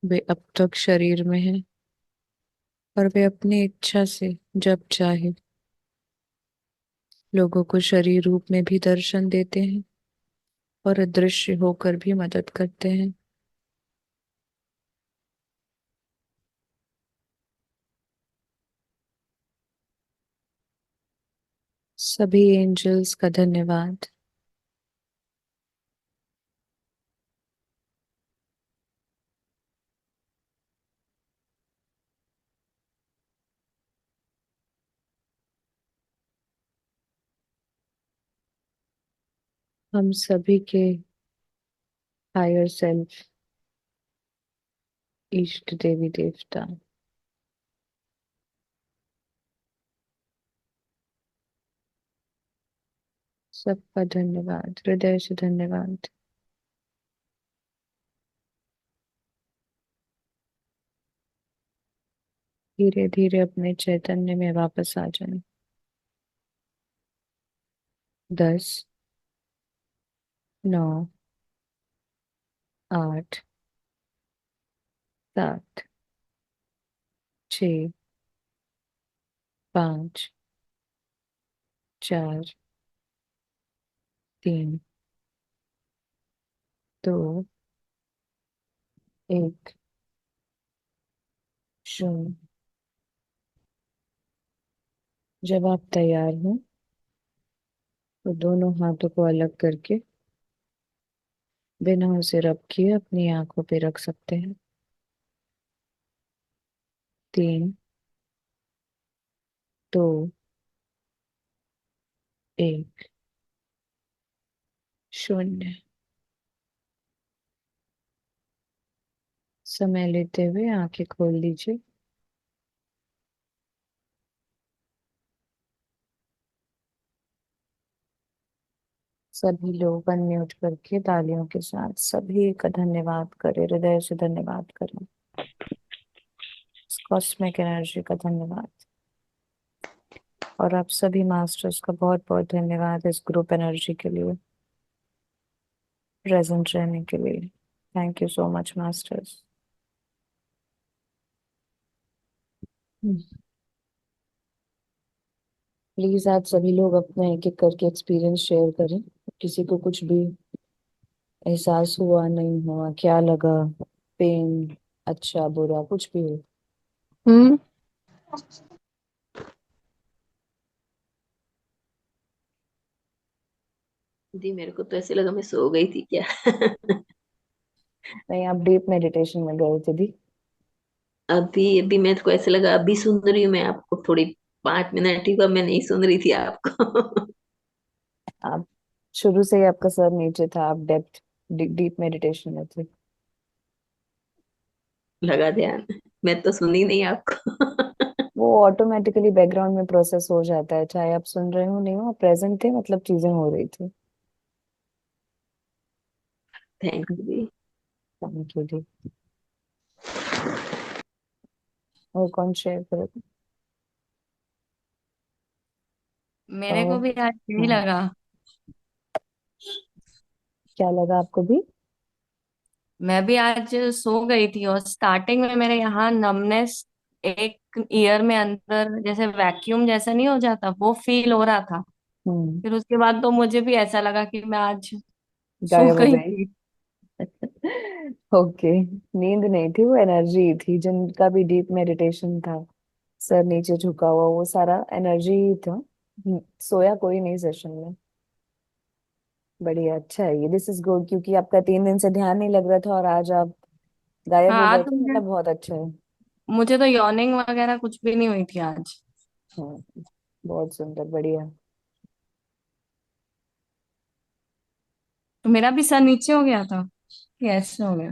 वे अब तक शरीर में हैं और वे अपनी इच्छा से जब चाहे लोगों को शरीर रूप में भी दर्शन देते हैं और अदृश्य होकर भी मदद करते हैं। सभी एंजल्स का धन्यवाद। हम सभी के हायर सेल्फ, इष्ट देवी देवता, सबका धन्यवाद, हृदय से धन्यवाद। धीरे धीरे अपने चैतन्य में वापस आ जाएं। 10, 9, 8, 7, 6, 5, 4, 3, 2, 1, 0। जब आप तैयार हो तो दोनों हाथों को अलग करके बिना उसे रब किए अपनी आंखों पे रख सकते हैं। 3, 2, 1, 0। समय लेते हुए आंखें खोल लीजिए। सभी लोग अनम्यूट करके तालियों के साथ सभी का धन्यवाद करें, हृदय से धन्यवाद करें। कॉस्मिक एनर्जी का धन्यवाद। और आप सभी मास्टर्स का बहुत बहुत धन्यवाद इस ग्रुप एनर्जी के लिए, प्रेजेंट रहने के लिए। Thank you so much masters. Please आज सभी लोग अपना एक एक करके एक्सपीरियंस शेयर करें। किसी को कुछ भी एहसास हुआ, नहीं हुआ, क्या लगा, पेन, अच्छा बुरा, कुछ भी हो। हम्म। दी मेरे को तो ऐसे लगा मैं सो गई थी क्या। नहीं, आप डीप मेडिटेशन में गए थे दी। अभी अभी मेरे को ऐसे लगा, अभी सुन रही हूँ मैं आपको, थोड़ी 5 मिनट ही हुआ, मैं नहीं सुन रही थी आपको। आप शुरू से ही आपका सर नीचे था, आप डेप्थ डीप मेडिटेशन में थे। लगा ध्यान, मैं तो सुनी नहीं आपको। वो ऑटोमेटिकली बैकग्राउंड में प्रोसेस हो जाता है, चाहे आप सुन रहे हो नहीं हो, आप प्रेजेंट थे, मतलब चीजें हो रही थी। थैंक यू दी। थैंक यू दी। और कौन शेयर करेगा? मेरे को भी आज यही हाँ, लगा। क्या लगा आपको भी? मैं भी आज सो गई थी और स्टार्टिंग में मेरे यहाँ नमनेस, एक ईयर में अंदर जैसे वैक्यूम जैसा नहीं हो जाता, वो फील हो रहा था। हम्म। फिर उसके बाद तो मुझे भी ऐसा लगा कि मैं आज सो गायब हो गई गई। थी। ओके। नींद नहीं थी, वो एनर्जी थी, जिनका भी डीप मेडिटेशन था, सर नीचे झुका हुआ, वो सारा एनर्जी ही था। सोया कोई नहीं सेशन में। बढ़िया, अच्छा है ये, दिस इज गुड, क्योंकि आपका 3 दिन से ध्यान नहीं लग रहा था और आज आप गायब हो हाँ गए तो थे, मतलब बहुत अच्छा है। मुझे तो यॉर्निंग वगैरह कुछ भी नहीं हुई थी आज। हाँ, बहुत सुंदर, बढ़िया। तो मेरा भी सर नीचे हो गया था कि ऐसे हो गया?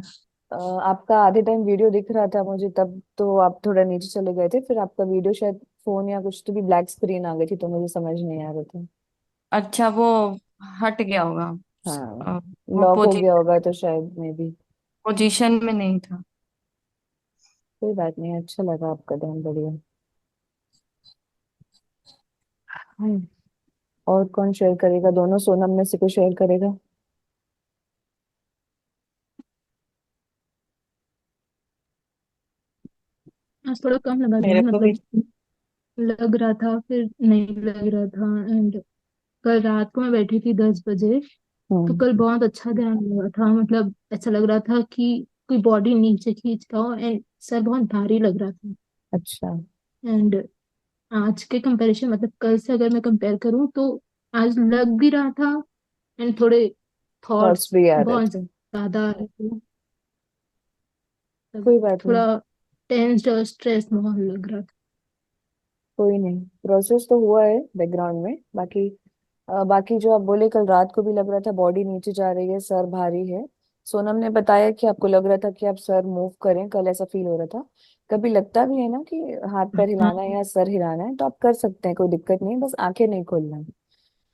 आपका आधे टाइम वीडियो दिख रहा था मुझे, तब तो आप थोड़ा नीचे चले गए थे, फिर आपका वीडियो शायद फोन या कुछ तो भी ब्लैक स्क्रीन आ गई थी, तो मुझे समझ नहीं आ रहा था। अच्छा, वो हट गया होगा। हाँ, अ, वो लॉक हो गया होगा तो शायद में भी। पोजीशन में नहीं था। कोई बात नहीं, अच्छा लगा आपका ध्यान, बढ़िया। हम्म, और कौन शेयर करेगा? दोनों सोनम में से कोई शेयर करेगा? आज थोड़ा कम लगा मेरे ध्यान, को भी। मतलब लग रहा था फिर नहीं लग रहा था। एंड कल रात को मैं बैठी थी 10 बजे, तो हम्म। कल बहुत अच्छा ध्यान लगा था। मतलब ऐसा लग रहा था कि कोई बॉडी नीचे खींच रहा हो, एंड सर बहुत भारी लग रहा था। अच्छा। एंड आज के कंपैरिजन, मतलब कल से अगर मैं कंपेयर करूँ तो आज लग भी रहा था। एंड थोड़े थॉट्स थॉट्स भी आ रहे बहुत थे। ज्यादा आ रहे थे। मतलब कोई बात नहीं। थोड़ा टेंस्ड और स्ट्रेस माहौल लग रहा था। कोई नहीं, प्रोसेस तो हुआ है बैकग्राउंड में, बाकी बाकी जो आप बोले, कल रात को भी लग रहा था बॉडी नीचे जा रही है, सर भारी है। सोनम ने बताया कि आपको लग रहा था कि आप सर मूव करें, कल ऐसा फील हो रहा था। कभी लगता भी है ना कि हाथ पैर हिलाना है हाँ। या सर हिलाना है, तो आप कर सकते हैं, कोई दिक्कत नहीं है, बस आंखें नहीं खोलना है।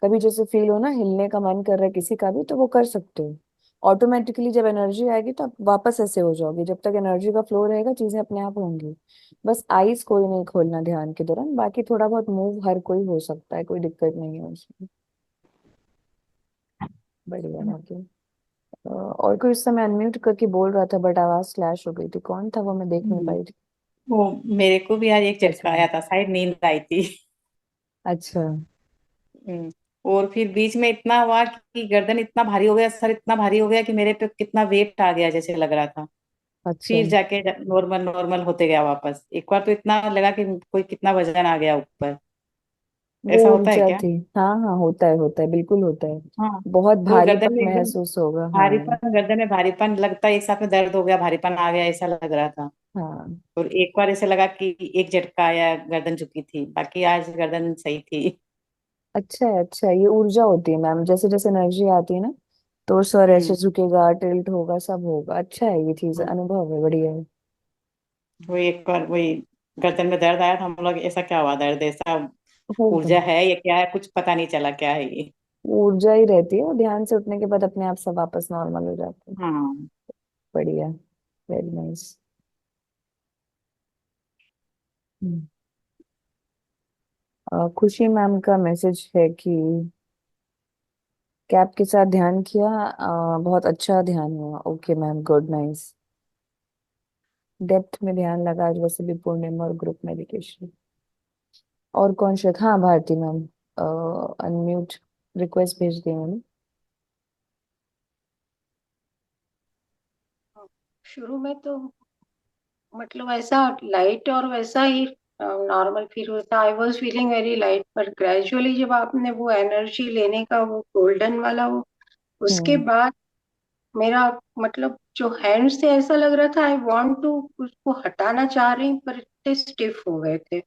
कभी जैसे फील हो ना, हिलने का मन कर रहा है किसी का भी, तो वो कर सकते हो। ऑटोमेटिकली जब एनर्जी आएगी तो आप वापस ऐसे हो जाओगे, जब तक एनर्जी का फ्लो रहेगा चीजें अपने आप होंगी। बस आईज कोई नहीं खोलना ध्यान के दौरान, बाकी थोड़ा बहुत मूव हर कोई हो सकता है, कोई दिक्कत नहीं है उसमें। बढ़िया बाकी। और कोई उस समय अनम्यूट करके बोल रहा था बट आवाज फ्लैश हो गई थी, कौन था वो मैं देख नहीं हम्म, पाई थी। वो मेरे को भी आज एक अच्छा। झटका आया था, शायद नींद आई थी। अच्छा। हम्म, और फिर बीच में इतना हुआ कि गर्दन इतना भारी हो गया, सर इतना भारी हो गया कि मेरे पे कितना वेट आ गया जैसे लग रहा था। अच्छा। फिर जाके नॉर्मल नॉर्मल होते गया वापस। एक बार तो इतना लगा कि कोई कितना वजन आ गया ऊपर। वो ऐसा होता है ऊर्जा क्या? थी। हाँ हाँ, होता है, बिल्कुल होता है। हाँ। बहुत तो गर्दन भारीपन में एकदम महसूस होगा, हाँ। भारीपन, गर्दन में भारीपन लगता है, एक साथ में दर्द हो गया, भारीपन आ गया, ऐसा लग रहा था। हाँ। और एक बार ऐसे लगा कि एक झटका आया, गर्दन झुकी थी, बाकी आज गर्दन सही थी। अच्छा है, अच्छा है, ये ऊर्जा होती है मैम, जैसे जैसे एनर्जी आती है ना, तो सर ऐसे हम्म। झुकेगा, टिल्ट होगा, सब होगा, अच्छा है, ये चीज हाँ। अनुभव है, बढ़िया है। वो एक बार वही गर्दन में दर्द आया था, हम लोग ऐसा क्या हुआ, दर्द ऐसा होगा। ऊर्जा है या क्या है, कुछ पता नहीं चला क्या है ये। ऊर्जा ही रहती है, और ध्यान से उठने के बाद अपने आप सब वापस नॉर्मल हो जाते हैं। हाँ। बढ़िया। Very nice. खुशी मैम का मैसेज है कि कैप के साथ ध्यान किया, बहुत अच्छा ध्यान हुआ, okay ma'am, good, nice. Depth में ध्यान लगा आज, वैसे भी पूर्णिमा और ग्रुप मेडिटेशन। और कौन शेख? हाँ, भारती मैम, अनम्यूट रिक्वेस्ट भेज दी मैंने। शुरू में तो मतलब ऐसा लाइट और वैसा ही नॉर्मल फील होता, I was feeling very light, पर ग्रेजुअली जब आपने वो एनर्जी लेने का वो गोल्डन वाला वो, उसके हम्म। बाद मेरा मतलब जो हैंड्स थे ऐसा लग रहा था आई वांट टू उसको हटाना चाह रही हूँ, पर इतने स्टिफ हो गए थे।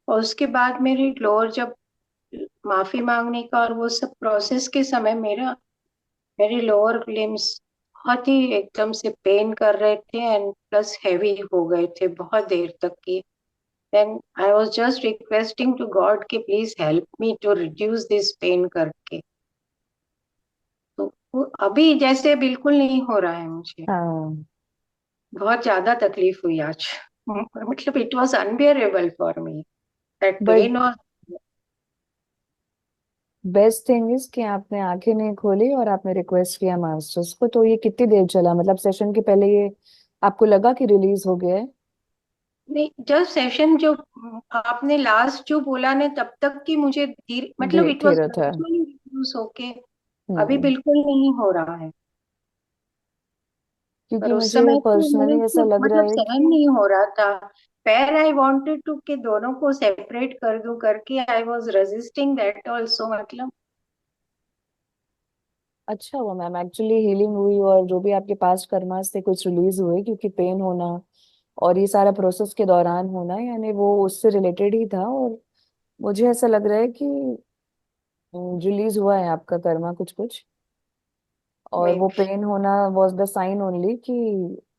और उसके बाद मेरी लोअर जब माफी मांगने का और वो सब प्रोसेस के समय मेरी लोअर लिम्स बहुत ही एकदम से पेन कर रहे थे एंड प्लस हैवी हो गए थे बहुत देर तक की। Then I was just requesting to God कि please help me to reduce this pain करके। तो वो अभी जैसे बिल्कुल नहीं हो रहा है मुझे। हाँ, बहुत ज्यादा तकलीफ हुई आज। मतलब it was unbearable for me that but pain. और बेस्ट थिंग इज कि आपने आंखें नहीं खोली और आपने रिक्वेस्ट किया मास्टर्स को। तो ये कितनी देर चला, मतलब सेशन के पहले ये आपको लगा कि रिलीज हो गया है? नहीं, जब सेशन जो आपने लास्ट जो बोला ने तब तक की मुझे धीरे मतलब इट दे वाज रहा था। ग्रेजुअली रिड्यूस होके अभी हम्म। बिल्कुल नहीं हो रहा है। क्योंकि पर उस मुझे समय तो मेरे पर्सनली ऐसा से लग रहा मतलब है सहन कि नहीं हो रहा था। पैर आई वांटेड टू कि दोनों को सेपरेट कर दूं करके I was resisting that also मतलब। अच्छा हुआ मैम, एक्चुअली हीलिंग हुई और जो भी आपके पास्ट कर्मास थे कुछ रिलीज हुए, क्योंकि पेन होना और ये सारा प्रोसेस के दौरान होना यानी वो उससे रिलेटेड ही था। और मुझे ऐसा लग रहा है कि रिलीज हुआ है आपका कर्मा कुछ कुछ। और मे वो पेन होना वाज द साइन ओनली कि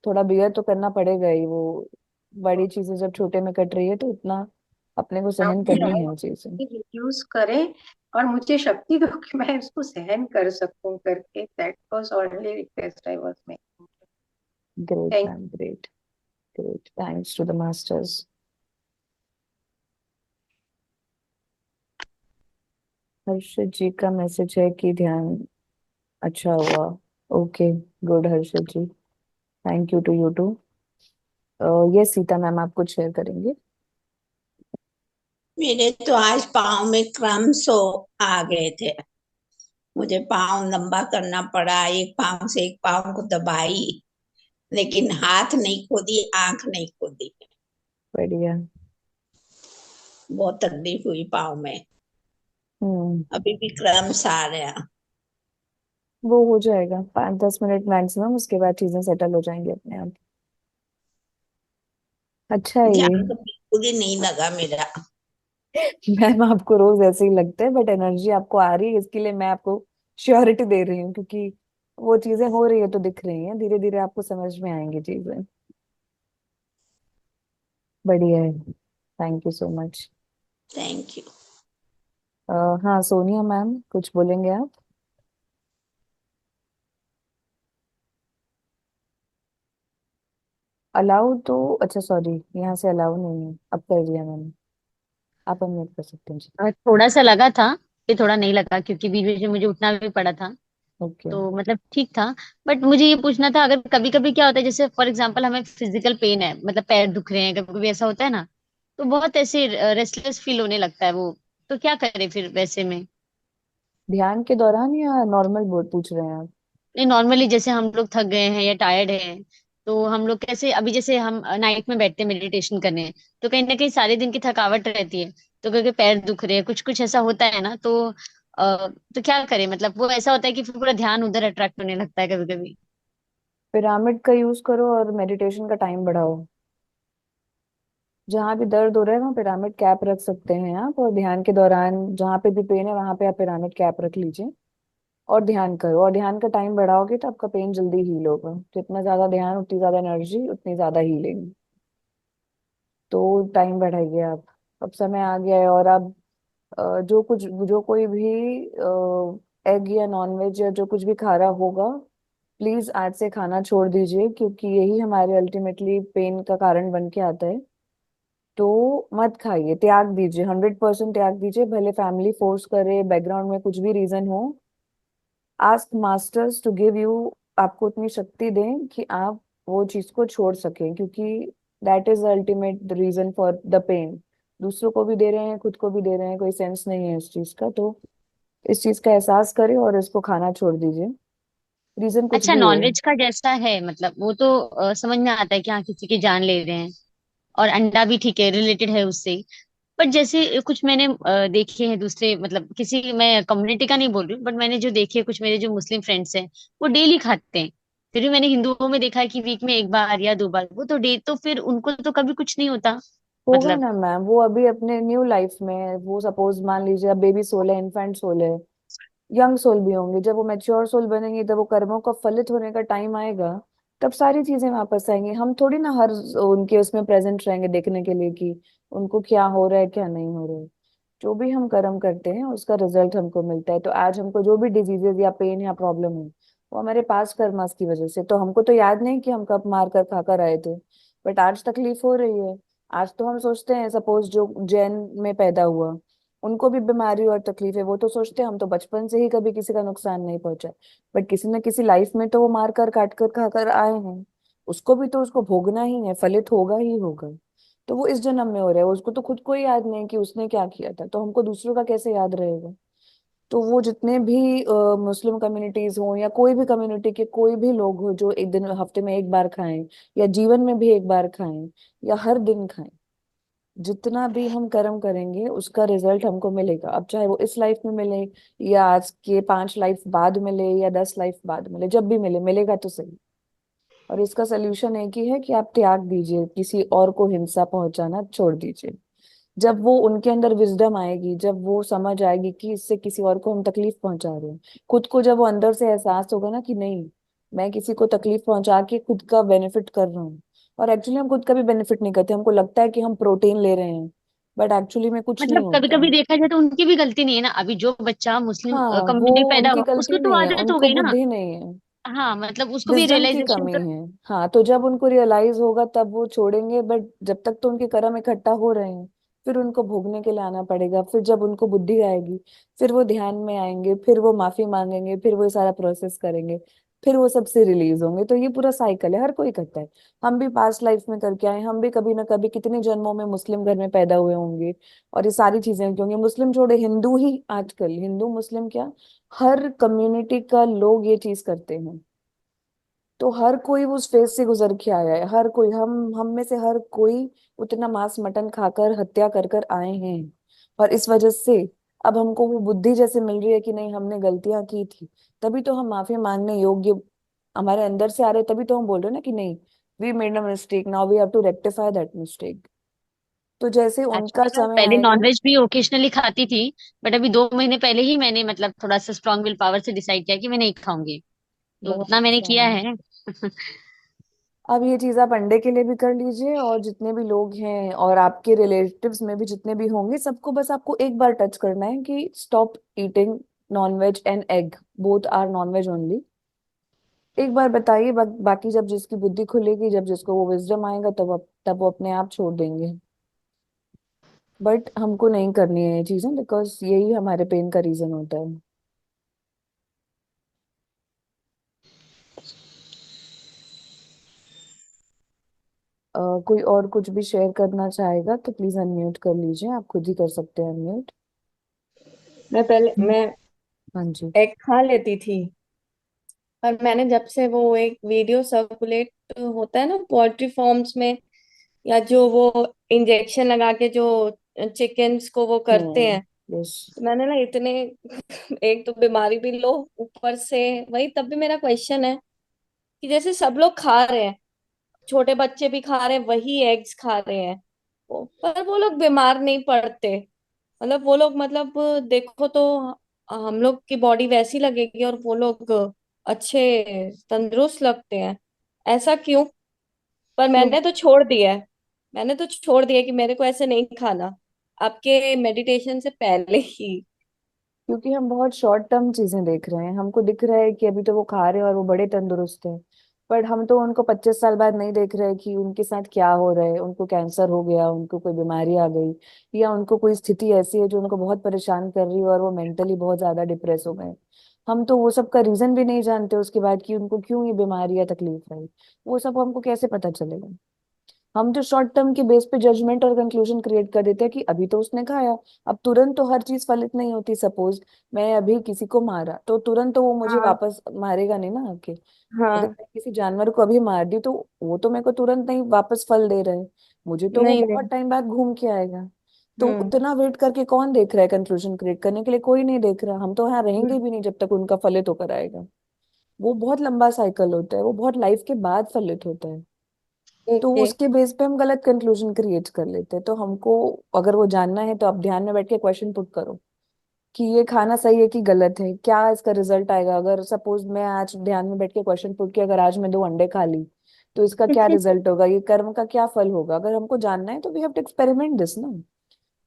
थोड़ा बियर तो करना पड़ेगा ही। वो बड़ी चीजें जब छोटे में कट रही है तो उतना अपने को सहन करनी है वो चीजें। रिड्यूस करें और मुझे शक्ति दो कि मैं इसको सहन कर सकूं करके that was only request I was making. Great thank ma'am, great. Great, thanks to the masters. Harshit ji का मैसेज है कि ध्यान अच्छा हुआ। Okay, good Harshit ji, thank you to you too. ये सीता मैम आप कुछ शेयर करेंगे? मेरे तो आज पाँव में क्रम्स हो आ गए थे। मुझे पाँव लंबा करना पड़ा, एक पाँव से एक पाँव को दबाई, लेकिन हाथ नहीं खोदी, आंख नहीं खोदी। बढ़िया। बहुत तकलीफ हुई पाँव में। हम्म। अभी भी क्रम्स आ रहे हैं। वो हो जाएगा 5-10 मिनट मैक्सिमम, उसके बाद चीजें सेटल हो जाएंगी अपने आप। अच्छा है ये। ध्यान तो बिल्कुल ही नहीं लगा मेरा। मैम आपको रोज ऐसे ही लगता है, बट एनर्जी आपको आ रही है इसके लिए मैं आपको श्योरिटी दे रही हूँ, क्योंकि वो चीजें हो रही है तो दिख रही हैं, धीरे धीरे आपको समझ में आएंगी चीजें। बढ़िया है, thank you so much. Thank you. हाँ सोनिया मैम कुछ बोलेंगे आप? अलाउ तो अच्छा सॉरी, यहाँ से अलाउ नहीं है, अब कर दिया मैंने। आप अनम्यूट कर सकते हैं जी। थोड़ा सा लगा था, फिर थोड़ा नहीं लगा क्योंकि बीच बीच में मुझे उठना भी पड़ा था। ओके। तो मतलब ठीक था। बट मुझे ये पूछना था, अगर कभी कभी क्या होता है, जैसे फॉर एग्जांपल हमें फिजिकल पेन है, मतलब पैर दुख रहे हैं, कभी कभी ऐसा होता है ना, तो बहुत ऐसे रेस्टलेस फील होने लगता है वो। तो क्या करें फिर वैसे में? ध्यान के दौरान या नॉर्मल बोर्ड पूछ रहे हैं आप? नहीं, नॉर्मली जैसे हम लोग थक गए हैं या टायर्ड हैं, तो हम लोग कैसे, अभी जैसे हम नाइट में बैठते हैं मेडिटेशन करने, तो कहीं ना कहीं सारे दिन की थकावट रहती है, तो क्योंकि पैर दुख रहे हैं, कुछ कुछ ऐसा होता है ना, तो क्या करें? मतलब वो ऐसा होता है कि फिर पूरा ध्यान उधर अट्रैक्ट होने लगता है कभी कभी। पिरामिड का यूज करो और मेडिटेशन का टाइम बढ़ाओ। जहां भी दर्द हो रहा है वहाँ पिरामिड कैप रख सकते हैं आप, और ध्यान के दौरान जहाँ पे भी पेन है वहां पे आप पिरामिड कैप रख लीजिए और ध्यान करो। और ध्यान का टाइम बढ़ाओगे तो आपका पेन जल्दी हील होगा। जितना ज्यादा ध्यान उतनी ज्यादा एनर्जी उतनी ज्यादा हीलिंग। तो टाइम बढ़ाइए आप। अब समय आ गया है और अब जो कोई भी एग या नॉनवेज या जो कुछ भी खा रहा होगा, प्लीज आज से खाना छोड़ दीजिए, क्योंकि यही हमारे अल्टीमेटली पेन का कारण बन के आता है। तो मत खाइए, त्याग दीजिए, 100% त्याग दीजिए, भले फैमिली फोर्स करे, बैकग्राउंड में कुछ भी रीजन हो। Ask masters to give you, आपको उतनी शक्ति दें कि आप वो चीज को छोड़ सकें, क्योंकि that is ultimate reason for the pain. दूसरों को भी दे रहे हैं, खुद को भी दे रहे हैं, कोई सेंस नहीं है इस चीज का। तो इस चीज का एहसास करें और इसको खाना छोड़ दीजिए, रीजन कुछ अच्छा, भी हो। नॉनवेज का जैसा है, मतलब वो तो समझ में आता है कि हाँ किसी की जान ले रहे हैं, और अंडा भी ठीक है, रिलेटेड है उससे ही। बट जैसे कुछ मैंने देखे हैं दूसरे, मतलब किसी, मैं कम्युनिटी का नहीं बोल रही हूँ, बट मैंने जो देखे कुछ मेरे जो मुस्लिम फ्रेंड्स हैं, वो डेली खाते हैं। फिर भी मैंने हिंदुओं में देखा है कि वीक में एक बार या 2 बार, वो तो डे, तो फिर उनको तो कभी कुछ नहीं होता। होगा मतलब ना मैम, वो अभी अपने न्यू लाइफ में है। वो सपोज मान लीजिए अब बेबी सोल है, इन्फेंट सोल है, यंग सोल भी होंगे। जब वो मैच्योर सोल बनेंगे, जब वो कर्मों का फलित होने का टाइम आएगा, तब सारी चीजें वापस आएंगी। हम थोड़ी ना हर उनके उसमें प्रेजेंट रहेंगे देखने के लिए कि उनको क्या हो रहा है क्या नहीं हो रहा है। जो भी हम कर्म करते हैं उसका रिजल्ट हमको मिलता है। तो आज हमको जो भी डिजीजेज या पेन या प्रॉब्लम है, वो हमारे पास कर्मास की वजह से। तो हमको तो याद नहीं कि हम कब मार कर खाकर आए थे, बट आज तकलीफ हो रही है। आज तो हम सोचते हैं, सपोज जो जैन में पैदा हुआ, उनको भी बीमारी और तकलीफ है, वो तो सोचते हैं हम तो बचपन से ही कभी किसी का नुकसान नहीं पहुंचा। बट किसी न किसी लाइफ में तो वो मार कर काट कर खाकर आए हैं। उसको भी तो उसको भोगना ही है, फलित होगा ही होगा। तो वो इस जन्म में हो रहा है, उसको तो खुद को ही याद नहीं कि उसने क्या किया था, तो हमको दूसरों का कैसे याद रहेगा। तो वो जितने भी मुस्लिम कम्युनिटीज हो या कोई भी कम्युनिटी के कोई भी लोग हो जो एक दिन हफ्ते में एक बार खाएं, या जीवन में भी एक बार खाएं, या हर दिन खाएं, जितना भी हम कर्म करेंगे उसका रिजल्ट हमको मिलेगा। अब चाहे वो इस लाइफ में मिले, या आज के 5 लाइफ बाद मिले, या 10 लाइफ बाद मिले, जब भी मिले मिलेगा तो सही। और इसका सोल्यूशन एक ही है कि आप त्याग दीजिए, किसी और को हिंसा पहुंचाना छोड़ दीजिए। जब वो उनके अंदर विजडम आएगी, जब वो समझ आएगी कि इससे किसी और को हम तकलीफ पहुंचा रहे हैं, खुद को जब वो अंदर से एहसास होगा ना कि नहीं, मैं किसी को तकलीफ पहुंचा के खुद का बेनिफिट कर रहा हूँ। और एक्चुअली हम खुद का भी बेनिफिट नहीं करते, हमको लगता है कि हम प्रोटीन ले रहे हैं, बट एक्चुअली में कुछ नहीं मतलब कभी होता। कभी देखा जाए तो उनकी भी गलती नहीं है ना। अभी जो बच्चा मुस्लिम हाँ, वो कम्युनिटी पैदा उनकी हुआ, उसको गलती तो नहीं है, आदत हो उनको गई ना। बुद्धि नहीं है, हाँ, मतलब उसको भी विजडम की रियलाइजेशन कमी कर। है। हाँ, तो जब उनको रियलाइज होगा तब वो छोड़ेंगे, बट जब तक तो उनके कर्म इकट्ठा हो रहे हैं, फिर उनको भोगने के लिए आना पड़ेगा। फिर जब उनको बुद्धि आएगी, फिर वो ध्यान में आएंगे, फिर वो माफी मांगेंगे, फिर वो ये सारा प्रोसेस करेंगे, फिर वो सबसे रिलीज होंगे। तो ये पूरा साइकिल है, हर कोई करता है। हम भी पास्ट लाइफ में करके आए, हम भी कभी ना कभी कितने जन्मों में मुस्लिम घर में पैदा हुए होंगे। और ये सारी चीजें, क्योंकि मुस्लिम छोड़े, हिंदू ही आजकल, हिंदू मुस्लिम क्या, हर कम्युनिटी का लोग ये चीज करते हैं। तो हर कोई उस फेज से गुजर के आया है, हर कोई, हम में से हर कोई उतना मांस मटन खाकर हत्या कर कर आए हैं। और इस वजह से अब हमको वो बुद्धि जैसे मिल रही है कि नहीं, हमने गलतियां की थी, तभी तो हम माफी मांगने योग्य हमारे अंदर से आ रहे हैं। तभी तो हम बोल रहे हैं ना कि नहीं, we made a mistake, now we have to rectify that mistake. तो जैसे उनका एक्चुअली मैं समय पहले आएगा। नॉनवेज भी ओकेजनली खाती थी, बट अभी 2 महीने पहले ही मैंने मतलब थोड़ा सा स्ट्रांग विल पावर से डिसाइड किया कि मैं नहीं खाऊंगी। तो बहुत उतना मैंने अच्छा किया है। है। अब ये चीज आप अंडे के लिए भी कर लीजिए, और जितने भी लोग हैं और आपके रिलेटिव्स में भी जितने भी होंगे, सबको बस आपको एक बार टच करना है कि stop eating non veg and egg, both are non veg only. एक बार बताइए, बाकी जब जिसकी बुद्धि खुलेगी, जब जिसको वो विजडम आएगा, तब वो अपने आप छोड़ देंगे। बट हमको नहीं करनी है ये चीजें, बिकॉज यही हमारे पेन का रीजन होता है। कोई और कुछ भी शेयर करना चाहेगा तो प्लीज अनम्यूट कर लीजिए, आप खुद ही कर सकते हैं अनम्यूट। मैं हाँ जी। एग खा लेती थी, पर मैंने जब से वो एक वीडियो सर्कुलेट होता है ना पोल्ट्री फार्म्स में, या जो वो इंजेक्शन लगा के जो चिकन्स को वो करते हैं, यस। तो मैंने ना इतने एक तो बीमारी भी लो ऊपर से। वही तब भी मेरा क्वेश्चन है कि जैसे सब लोग खा रहे हैं, छोटे बच्चे भी खा रहे हैं, वही एग्स खा रहे हैं, पर वो लोग बीमार नहीं पड़ते। मतलब वो लोग, मतलब देखो तो हम लोग की बॉडी वैसी लगेगी और वो लोग अच्छे तंदुरुस्त लगते हैं। ऐसा क्यों? पर क्यों? मैंने तो छोड़ दिया है। मैंने तो छोड़ दिया कि मेरे को ऐसे नहीं खाना, आपके मेडिटेशन से पहले ही। क्योंकि हम बहुत शॉर्ट टर्म चीजें देख रहे हैं, हमको दिख रहा है कि अभी तो वो खा रहे हैं और वो बड़े तंदुरुस्त हैं। पर हम तो उनको 25 साल बाद नहीं देख रहे कि उनके साथ क्या हो रहा है, उनको कैंसर हो गया, उनको कोई बीमारी आ गई, या उनको कोई स्थिति ऐसी है जो उनको बहुत परेशान कर रही है और वो मेंटली बहुत ज्यादा डिप्रेस हो गए। हम तो वो सब का रीजन भी नहीं जानते उसके बाद कि उनको क्यों ये बीमारी या तकलीफ है। वो सब हमको कैसे पता चलेगा? हम तो शॉर्ट टर्म के बेस पे जजमेंट और कंक्लूजन क्रिएट कर देते हैं कि अभी तो उसने खाया। अब तुरंत तो हर चीज फलित नहीं होती। सपोज मैं अभी किसी को मारा, तो तुरंत तो वो मुझे हाँ। वापस मारेगा नहीं ना आके। अगर हाँ। मैं किसी जानवर को अभी मार दी, तो वो तो मेरे को तुरंत नहीं वापस फल दे रहे। मुझे तो वो नहीं बहुत नहीं। टाइम बाद घूम के आएगा। तो हम्म। उतना वेट करके कौन देख रहा है? कंक्लूजन क्रिएट करने के लिए कोई नहीं देख रहा। हम तो यहाँ रहेंगे भी नहीं जब तक उनका फलित होकर आएगा। वो बहुत लंबा साइकिल होता है, वो बहुत लाइफ के बाद फलित होता है। तो ओके। उसके बेस पे हम गलत कंक्लूजन क्रिएट कर लेते हैं। तो हमको अगर वो जानना है तो आप ध्यान में बैठ के क्वेश्चन पुट करो कि ये खाना सही है कि गलत है, क्या इसका रिजल्ट आएगा। अगर सपोज मैं आज ध्यान में बैठ के क्वेश्चन पुट किया, अगर आज मैं 2 अंडे खा ली तो इसका क्या रिजल्ट होगा, ये कर्म का क्या फल होगा। अगर हमको जानना है तो we have to experiment this ना।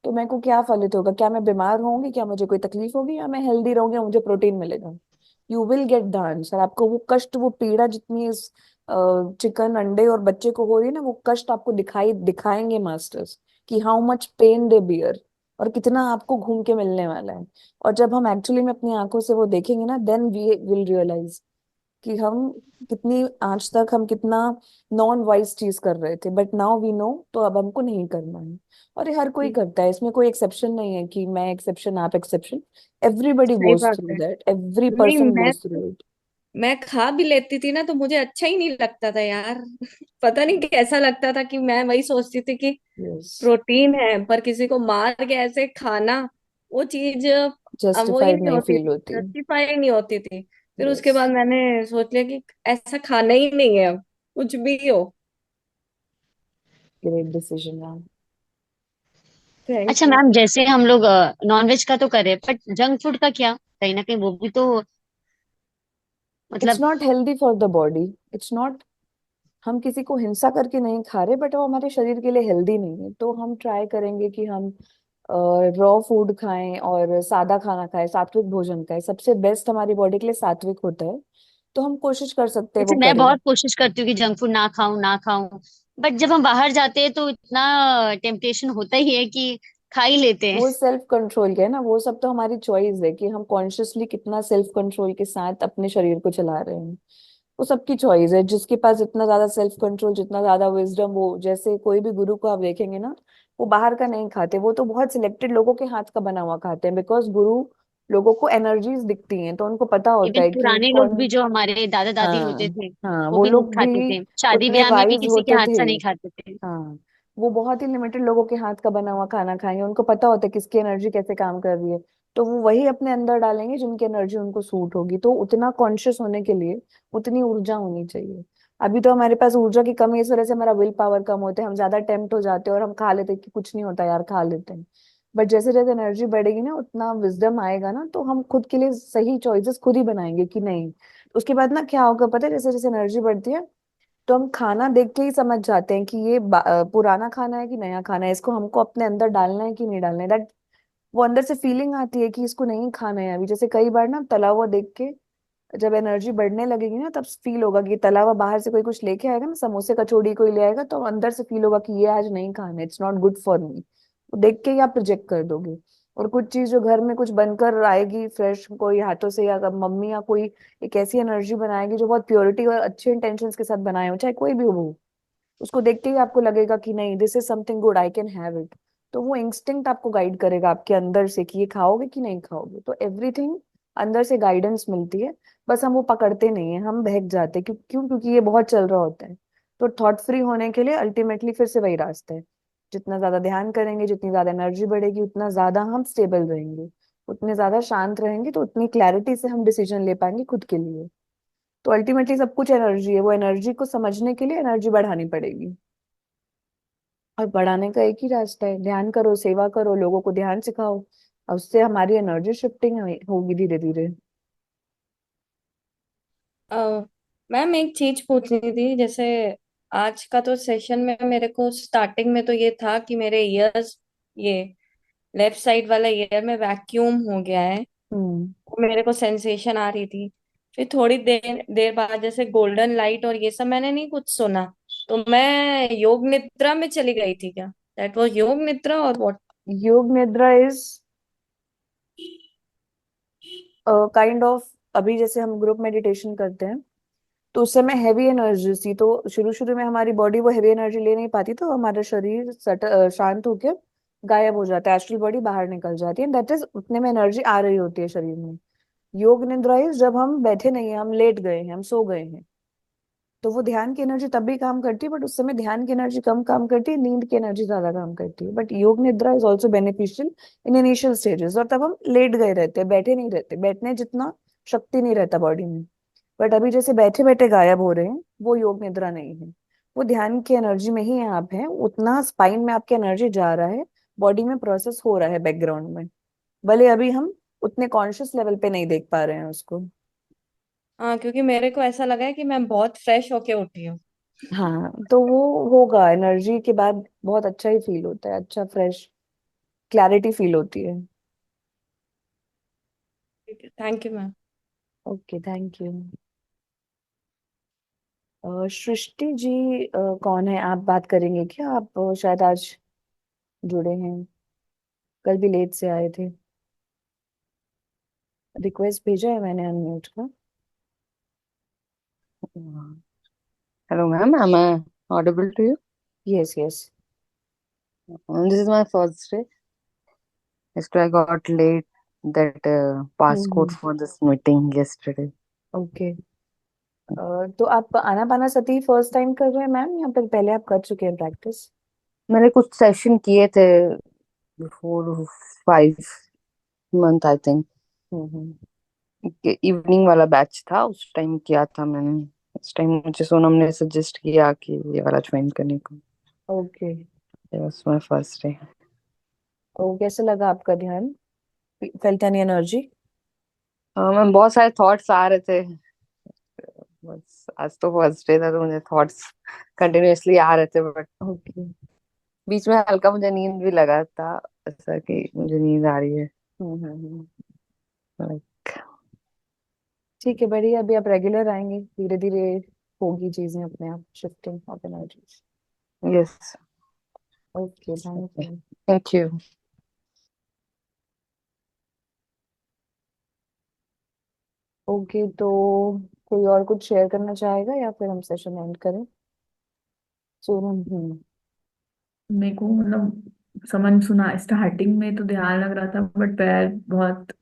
तो मेरे को क्या फलित होगा, क्या मैं बीमार होंगी, क्या मुझे कोई तकलीफ होगी, या मैं हेल्दी रहूंगी, मुझे प्रोटीन मिलेगा। You will get the answer. आपको वो कष्ट, वो पीड़ा जितनी इस चिकन अंडे और बच्चे को हो रही है ना, वो कष्ट आपको दिखाएंगे मास्टर्स कि how much pain they beer, और कितना आपको घूम के मिलने वाला है। और जब हम एक्चुअली में अपनी आंखों से वो देखेंगे ना, देन वी विल रियलाइज कि हम कितनी आज तक हम कितना नॉन वाइज चीज कर रहे थे, बट नाउ वी नो, तो अब हमको नहीं करना है। और ये हर कोई करता है, इसमें कोई एक्सेप्शन नहीं है कि मैं एक्सेप्शन आप एक्सेप्शन। एवरीबडी सही गोज बात थ्रू है। दैट, एवरी नहीं, पर्सन गोज थ्रू इट। मैं खा भी लेती थी ना तो मुझे अच्छा ही नहीं लगता था यार। पता नहीं कैसा लगता था कि मैं वही सोचती थी कि यस। प्रोटीन है, पर किसी को मार के ऐसे खाना, वो चीज अब वो ही जस्टिफाइड नहीं नहीं होती फील थी, होती। जस्टिफाई नहीं होती थी। फिर यस। उसके बाद मैंने सोच लिया कि ऐसा खाना ही नहीं है अब, कुछ भी हो। Great decision ma'am. थैंक अच्छा यू। मैम, जैसे हम लोग नॉनवेज का तो करें, बट जंक फूड का क्या? कहीं ना कहीं वो भी तो इट्स मतलब। Not healthy for the body. It's not, हम किसी को हिंसा करके नहीं खा रहे, बट वो हमारे शरीर के लिए हेल्दी नहीं है। तो हम ट्राई करेंगे कि हम रॉ फूड खाएं और सादा खाना खाएं, सात्विक भोजन खाएं। सबसे बेस्ट हमारी बॉडी के लिए सात्विक होता है। तो हम कोशिश कर सकते हैं वो जैसे मैं करें। बहुत कोशिश करती हूँ कि जंक फूड ना खाऊं ना खाऊं, बट जब हम बाहर जाते हैं तो इतना टेम्पटेशन होता ही है कि खा ही लेते हैं। वो सेल्फ कंट्रोल के है ना, वो सब तो हमारी चॉइस है कि हम कॉन्शियसली कितना सेल्फ कंट्रोल के साथ अपने शरीर को चला रहे हैं। वो सबकी चॉइस है। जिसके पास जितना ज्यादा सेल्फ कंट्रोल, जितना ज्यादा विजडम, वो जैसे कोई भी गुरु को आप देखेंगे ना, वो बाहर का नहीं खाते, वो तो बहुत सिलेक्टेड लोगों के हाथ का बना हुआ खाते हैं। बिकॉज गुरु लोगों को एनर्जीज दिखती हैं, तो उनको पता होता इवन है कि पुराने लोग कौन। भी जो हमारे दादा दादी होते हाँ। थे, हाँ, वो वो भी नहीं लोग खाते भी थे, शादी उतने ब्याह में भी वाइज किसी के होते हाथ थे। का नहीं खाते थे। हाँ, वो बहुत ही लिमिटेड लोगों के हाथ का बना हुआ खाना खाएंगे, उनको पता होता है किसकी एनर्जी कैसे काम कर रही है। तो वो वही अपने अंदर डालेंगे जिनकी एनर्जी उनको सूट होगी। तो उतना कॉन्शियस होने के लिए उतनी ऊर्जा होनी चाहिए। अभी तो हमारे पास ऊर्जा की कमी है, इस वजह से हमारा विल पावर कम होता है, हम ज्यादा टेम्प्ट हो जाते हैं और हम खा लेते हैं कि कुछ नहीं होता यार, खा लेते हैं। बट जैसे जैसे एनर्जी बढ़ेगी ना, उतना विजडम आएगा ना, तो हम खुद के लिए सही चॉइसेस खुद ही बनाएंगे कि नहीं। उसके बाद ना क्या होगा पता है, जैसे जैसे एनर्जी बढ़ती है तो हम खाना देख के ही समझ जाते हैं कि ये पुराना खाना है कि नया खाना है, इसको हमको अपने अंदर डालना है कि नहीं डालना है। दैट, वो अंदर से फीलिंग आती है कि इसको नहीं खाना है अभी। जैसे कई बार ना तला हुआ देख के जब एनर्जी बढ़ने लगेगी ना, तब फील होगा कि तला हुआ बाहर से कोई कुछ लेके आएगा ना, समोसे कचौड़ी कोई ले आएगा, तो अंदर से फील होगा कि ये आज नहीं खाना, it's not good for me. वो देख के ही आप रिजेक्ट कर दोगे। और कुछ चीज जो घर में कुछ बनकर आएगी फ्रेश, कोई हाथों से, या अगर मम्मी या कोई एक ऐसी एनर्जी बनाएगी जो बहुत प्योरिटी और अच्छे इंटेंशंस के साथ बनाए हो, चाहे कोई भी हो वो, उसको देख के ही आपको लगेगा कि नहीं, this is something good, I can have it. तो वो इंस्टिंक्ट आपको गाइड करेगा आपके अंदर से कि ये खाओगे कि नहीं खाओगे। तो एवरीथिंग अंदर से गाइडेंस मिलती है। बस हम वो पकड़ते नहीं है, हम बहक जाते हैं। क्यों? क्योंकि ये बहुत चल रहा होता है। तो थॉट फ्री होने के लिए अल्टीमेटली फिर से वही रास्ता है। जितना ज्यादा ध्यान करेंगे, जितनी ज्यादा एनर्जी बढ़ेगी, उतना ज्यादा हम स्टेबल रहेंगे, उतने ज्यादा शांत रहेंगे, तो उतनी क्लैरिटी से हम डिसीजन ले पाएंगे खुद के लिए। तो अल्टीमेटली सब कुछ एनर्जी है, वो एनर्जी को समझने के लिए एनर्जी बढ़ानी पड़ेगी। और बढ़ाने का एक ही रास्ता है, ध्यान करो, सेवा करो, लोगों को ध्यान सिखाओ, और उससे हमारी एनर्जी शिफ्टिंग होगी धीरे धीरे। मैम एक चीज पूछनी थी, जैसे आज का तो सेशन में मेरे को स्टार्टिंग में तो ये था कि मेरे ईयर्स, ये लेफ्ट साइड वाला ईयर में वैक्यूम हो गया है, हम्म। वो मेरे को सेंसेशन आ रही थी। फिर थोड़ी देर देर बाद जैसे गोल्डन लाइट और ये सब मैंने नहीं कुछ सुना, तो मैं योग निद्रा में चली गई थी क्या? दैट वाज योग निद्रा और व्हाट? योग निद्रा इज काइंड ऑफ, अभी जैसे हम ग्रुप मेडिटेशन करते हैं तो उस समय हैवी एनर्जी थी, तो शुरू शुरू में हमारी बॉडी वो हैवी एनर्जी ले नहीं पाती, तो हमारा शरीर शांत होकर गायब हो जाता है, एस्ट्रल बॉडी बाहर निकल जाती है। दैट इज, उतने में एनर्जी आ रही होती है शरीर में। योग निद्रा इज जब हम बैठे नहीं है, हम लेट गए हैं, हम सो गए हैं। तो वो ध्यान की एनर्जी तब भी काम करती है, बट उस समय ध्यान की एनर्जी कम काम करती है, नींद की एनर्जी ज्यादा काम करती है। बट योग निद्रा is also beneficial in initial stages. और तब हम लेट गए रहते हैं, बैठे नहीं रहते, बैठने जितना शक्ति नहीं रहता बॉडी में। बट अभी जैसे बैठे बैठे गायब हो रहे हैं, वो योग निद्रा नहीं है। वो ध्यान की एनर्जी में ही आप हैं, उतना स्पाइन में आपकी एनर्जी जा रहा है, बॉडी में प्रोसेस हो रहा है बैकग्राउंड में, भले अभी हम उतने कॉन्शियस लेवल पे नहीं देख पा रहे हैं उसको। हाँ, क्योंकि मेरे को ऐसा लगा है कि मैं बहुत फ्रेश होके उठी हूँ। हाँ, तो वो होगा, एनर्जी के बाद बहुत अच्छा ही फील होता है, अच्छा फ्रेश क्लैरिटी फील होती है। Thank you ma'am. Okay, thank you. Srishti ji, कौन है, आप बात करेंगे क्या? आप शायद आज जुड़े हैं, कल भी लेट से आए थे। रिक्वेस्ट भेजा है मैंने अनम्यूट का। Hello, ma'am. Am I audible to you? Yes yes. This is my first day. Yesterday I got late that passcode for this meeting yesterday. Okay, तो आप आना पाना सती फर्स्ट टाइम कर रहे हैं मैम, या फिर पहले आप कर चुके हैं प्रैक्टिस? मैंने कुछ सेशन किए थे before 5 month I think. Evening वाला बैच था, उस टाइम किया था मैंने। उस टाइम मुझे सोनम ने सजेस्ट किया कि ये वाला ज्वाइन करने को। Okay, It was my first day. तो कैसे लगा आपका ध्यान? Felt any energy? मैम बहुत सारे थॉट्स आ रहे थे, बस आज तो फर्स्ट डे था तो मुझे थॉट्स कंटिन्यूअसली आ रहे थे, बट ओके। बीच में हल्का मुझे नींद भी लगा था, ऐसा कि मुझे नींद आ रही है। हम्म। लाइक ठीक है, बढ़िया। अभी आप रेगुलर आएंगे, धीरे धीरे होगी चीजें अपने आप, shifting of energies. Yes. Okay, thank you. Thank you. Okay, तो कोई और कुछ शेयर करना चाहेगा या फिर हम सेशन एंड करें? सोनम। मेरे को मतलब समझ सुना स्टार्टिंग में तो ध्यान लग रहा था, बट पैर बहुत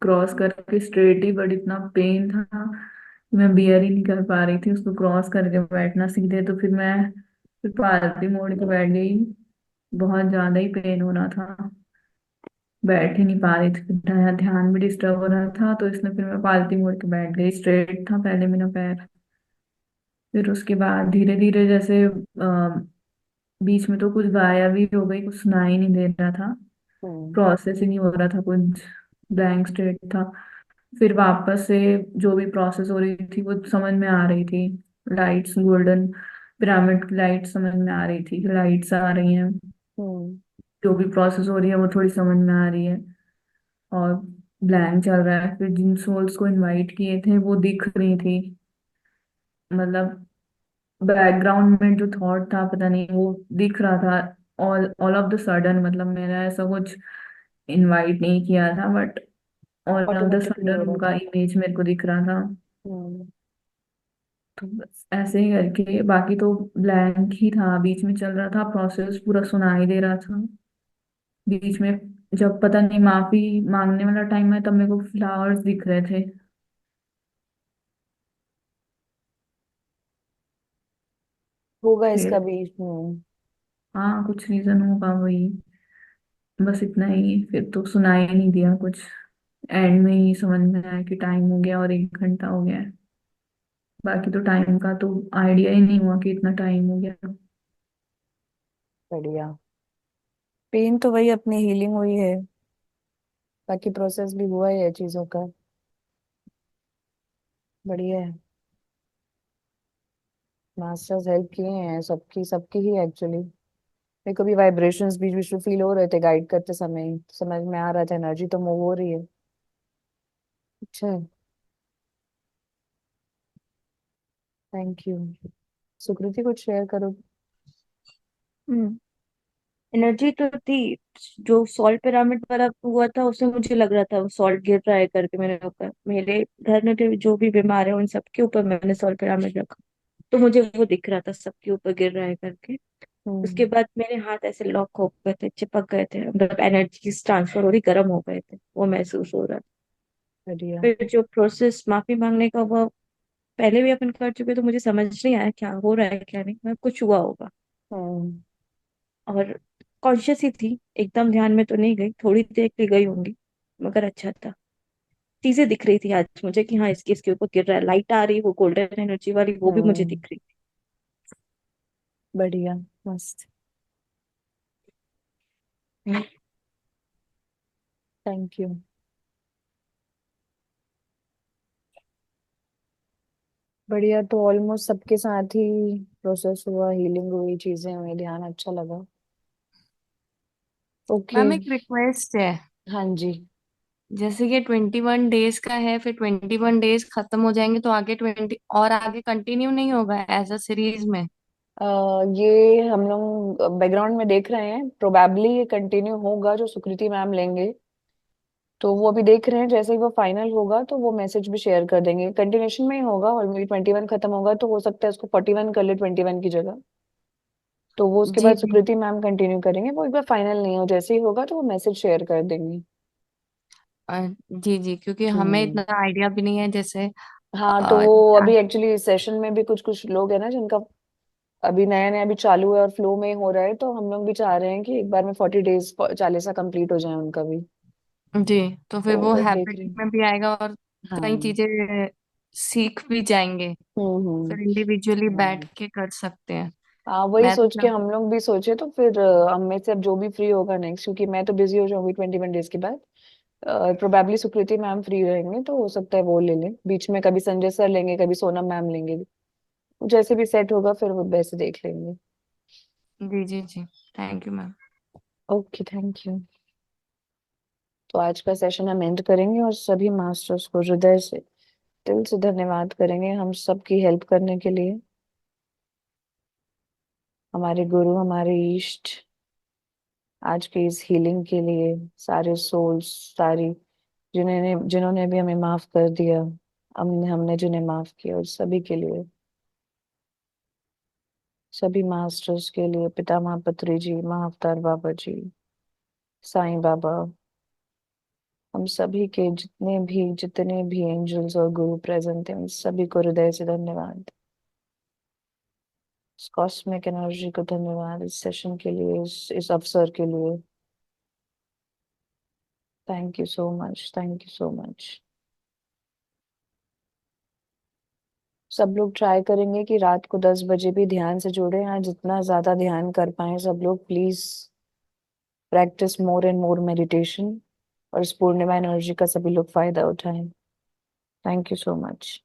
क्रॉस करके स्ट्रेट ही, बट इतना पेन था कि मैं बियर ही नहीं कर पा रही थी उसको क्रॉस करके बैठना सीधे। तो फिर पालती मोड़ के बैठ गई, बहुत ज्यादा ही पेन हो रहा था, बैठ ही नहीं पा रही थी। फिर ध्यान भी डिस्टर्ब हो रहा था, तो इसलिए फिर मैं पालती मोड़ के बैठ गई। स्ट्रेट था पहले मेरा पैर, फिर उसके बाद धीरे धीरे जैसे बीच में तो कुछ गायब ही हो गई, कुछ सुनाई नहीं दे रहा था, हम्म। प्रोसेस ही नहीं हो रहा था, कुछ ब्लैंक स्टेट था। फिर वापस से जो भी प्रोसेस हो रही थी वो समझ में आ रही थी। लाइट्स, गोल्डन पिरामिड की लाइट समझ में आ रही थी, लाइट्स आ रही हैं, हम्म। जो भी प्रोसेस हो रही है वो थोड़ी समझ में आ रही है। और ब्लैंक चल रहा है। फिर जिन सोल्स को इनवाइट किए थे वो दिख रही थी, मतलब बैकग्राउंड में जो थॉट था पता नहीं वो दिख रहा था। All all of the sudden, मतलब मैंने ऐसा कुछ इनवाइट नहीं किया था, but all of the automatically हो सडन रहा उनका था। इमेज मेरे को दिख रहा था। हम्म। तो बस ऐसे ही करके, बाकी तो ब्लैंक ही था। बीच में चल रहा था प्रोसेस, पूरा सुनाई दे रहा था। बीच में जब पता नहीं माफी मांगने वाला टाइम है, तब मेरे को फ्लावर्स दिख रहे थे। होगा इसका फिर भी। हाँ, कुछ रीजन होगा वही, बस इतना ही। फिर तो सुनाई नहीं दिया कुछ, एंड में ही समझ में आया कि टाइम हो गया और 1 घंटा हो गया है। बाकी तो टाइम का तो आइडिया ही नहीं हुआ कि इतना टाइम हो गया। बढ़िया। पेन तो वही अपनी हीलिंग हुई है, बाकी प्रोसेस भी हुआ है चीजों का। बढ़िया है। मास्टर्स हेल्प किए हैं सबकी, सबकी ही एक्चुअली। मेरे को भी वाइब्रेशंस बीच बीच में फील हो रहे थे गाइड करते समय, समझ में आ रहा था एनर्जी तो मूव हो रही है। अच्छा, थैंक यू। सुकृति, कुछ शेयर करो। हम्म। एनर्जी तो थी। जो सॉल्ट पिरामिड वाला हुआ था उसमें मुझे लग रहा था वो सॉल्ट गिर रहा है करके मेरे ऊपर। मेरे घर में जो भी बीमार है उन सबके ऊपर मैंने सॉल्ट पिरामिड रखा, तो मुझे वो दिख रहा था सबके ऊपर गिर रहा है करके। उसके हम्म। बाद मेरे हाथ ऐसे लॉक हो गए थे, चिपक गए थे, मतलब एनर्जी ट्रांसफर हो रही, गर्म हो गए थे, वो महसूस हो रहा था। बढ़िया। फिर जो प्रोसेस माफी मांगने का वो पहले भी अपन कर चुके, तो मुझे समझ नहीं आया क्या हो रहा है क्या नहीं, मैं कुछ हुआ होगा। हम्म। और कॉन्शियस ही थी, एकदम ध्यान में तो नहीं गई, थोड़ी देर के लिए गई होंगी, मगर अच्छा था। चीजें दिख रही थी आज मुझे कि हाँ इसके इसके ऊपर गिर रहा है, लाइट आ रही, वो गोल्डन एनर्जी वाली वो भी मुझे हम्म। दिख रही। बढ़िया, मस्त। Thank you. बढ़िया, तो ऑलमोस्ट सबके साथ ही प्रोसेस हुआ, हीलिंग हुई, चीजें हुई, ध्यान अच्छा लगा। ओके। मैम एक रिक्वेस्ट है, हाँ जी। जैसे कि 21 डेज का है, फिर 21 डेज खत्म हो जाएंगे तो आगे 20 और आगे कंटिन्यू नहीं होगा एज अ सीरीज में? ये हम लोग बैकग्राउंड में देख रहे हैं, प्रोबेबली ये कंटिन्यू होगा जो सुकृति मैम लेंगे, तो वो अभी देख रहे हैं, जैसे ही वो फाइनल होगा तो वो मैसेज भी शेयर कर देंगे। कंटिन्यूशन में ही होगा, और मेरी 21 खत्म होगा तो हो सकता है उसको 41 कर ले 21 की जगह, तो वो उसके जी बाद जी। सुकृति मैम कंटिन्यू करेंगे। वो एक बार फाइनल नहीं हो, जैसे ही होगा तो वो मैसेज शेयर कर देंगे। जी जी, क्योंकि हमें हम्म। इतना आइडिया भी नहीं है, जैसे हाँ, तो अ, वो अभी एक्चुअली सेशन में भी कुछ कुछ लोग हैं ना जिनका अभी नया नया अभी चालू है और फ्लो में हो रहा है, तो हम लोग भी चाह रहे हैं कि एक बार में 40 डेज 40 कंप्लीट हो जाए उनका भी। जी, तो तो फिर वो बस देख हैबिट रही हूँ। में भी आएगा और कई हाँ। चीजें सीख भी जाएंगे, फिर इंडिविजुअली बैठ हम्म। के कर सकते हैं। हाँ, वही मैं तो सोच के हम लोग भी सोचे, तो फिर हम में से अब जो भी फ्री होगा नेक्स्ट, क्योंकि मैं तो बिजी हो जाऊंगी 21 डेज के बाद, प्रोबेबली सुकृति मैम फ्री रहेंगे, तो हो सकता है वो ले लें बीच में, कभी संजय सर लेंगे, कभी सोनम मैम लेंगे, जैसे भी सेट होगा फिर वो वैसे देख लेंगे। जी जी जी, thank you ma'am. Okay, thank you. तो आज का सेशन हम एंड करेंगे और सभी मास्टर्स को हृदय से, दिल से धन्यवाद करेंगे हम सबकी हेल्प करने के लिए। हमारे गुरु, हमारे इष्ट, आज के इस हीलिंग के लिए, सारे सोल्स, सारी जिन्होंने जिन्होंने भी हमें माफ कर दिया, हमने हमने जिन्हें माफ किया, उस सभी के लिए, सभी मास्टर्स के लिए, पितामह पत्री जी, महाअवतार बाबा जी, साईं बाबा, हम सभी के जितने भी एंजल्स और गुरु प्रेजेंट हैं, उन सभी को हृदय से धन्यवाद। इस कॉस्मिक एनर्जी को धन्यवाद, इस सेशन के लिए, इस अवसर के लिए। Thank you so much, thank you so much. सब लोग ट्राई करेंगे कि रात को 10 बजे भी ध्यान से जुड़े। हाँ, जितना ज्यादा ध्यान कर पाए सब लोग, please practice more and more meditation, और इस पूर्णिमा एनर्जी का सभी लोग फायदा उठाएं। Thank you so much.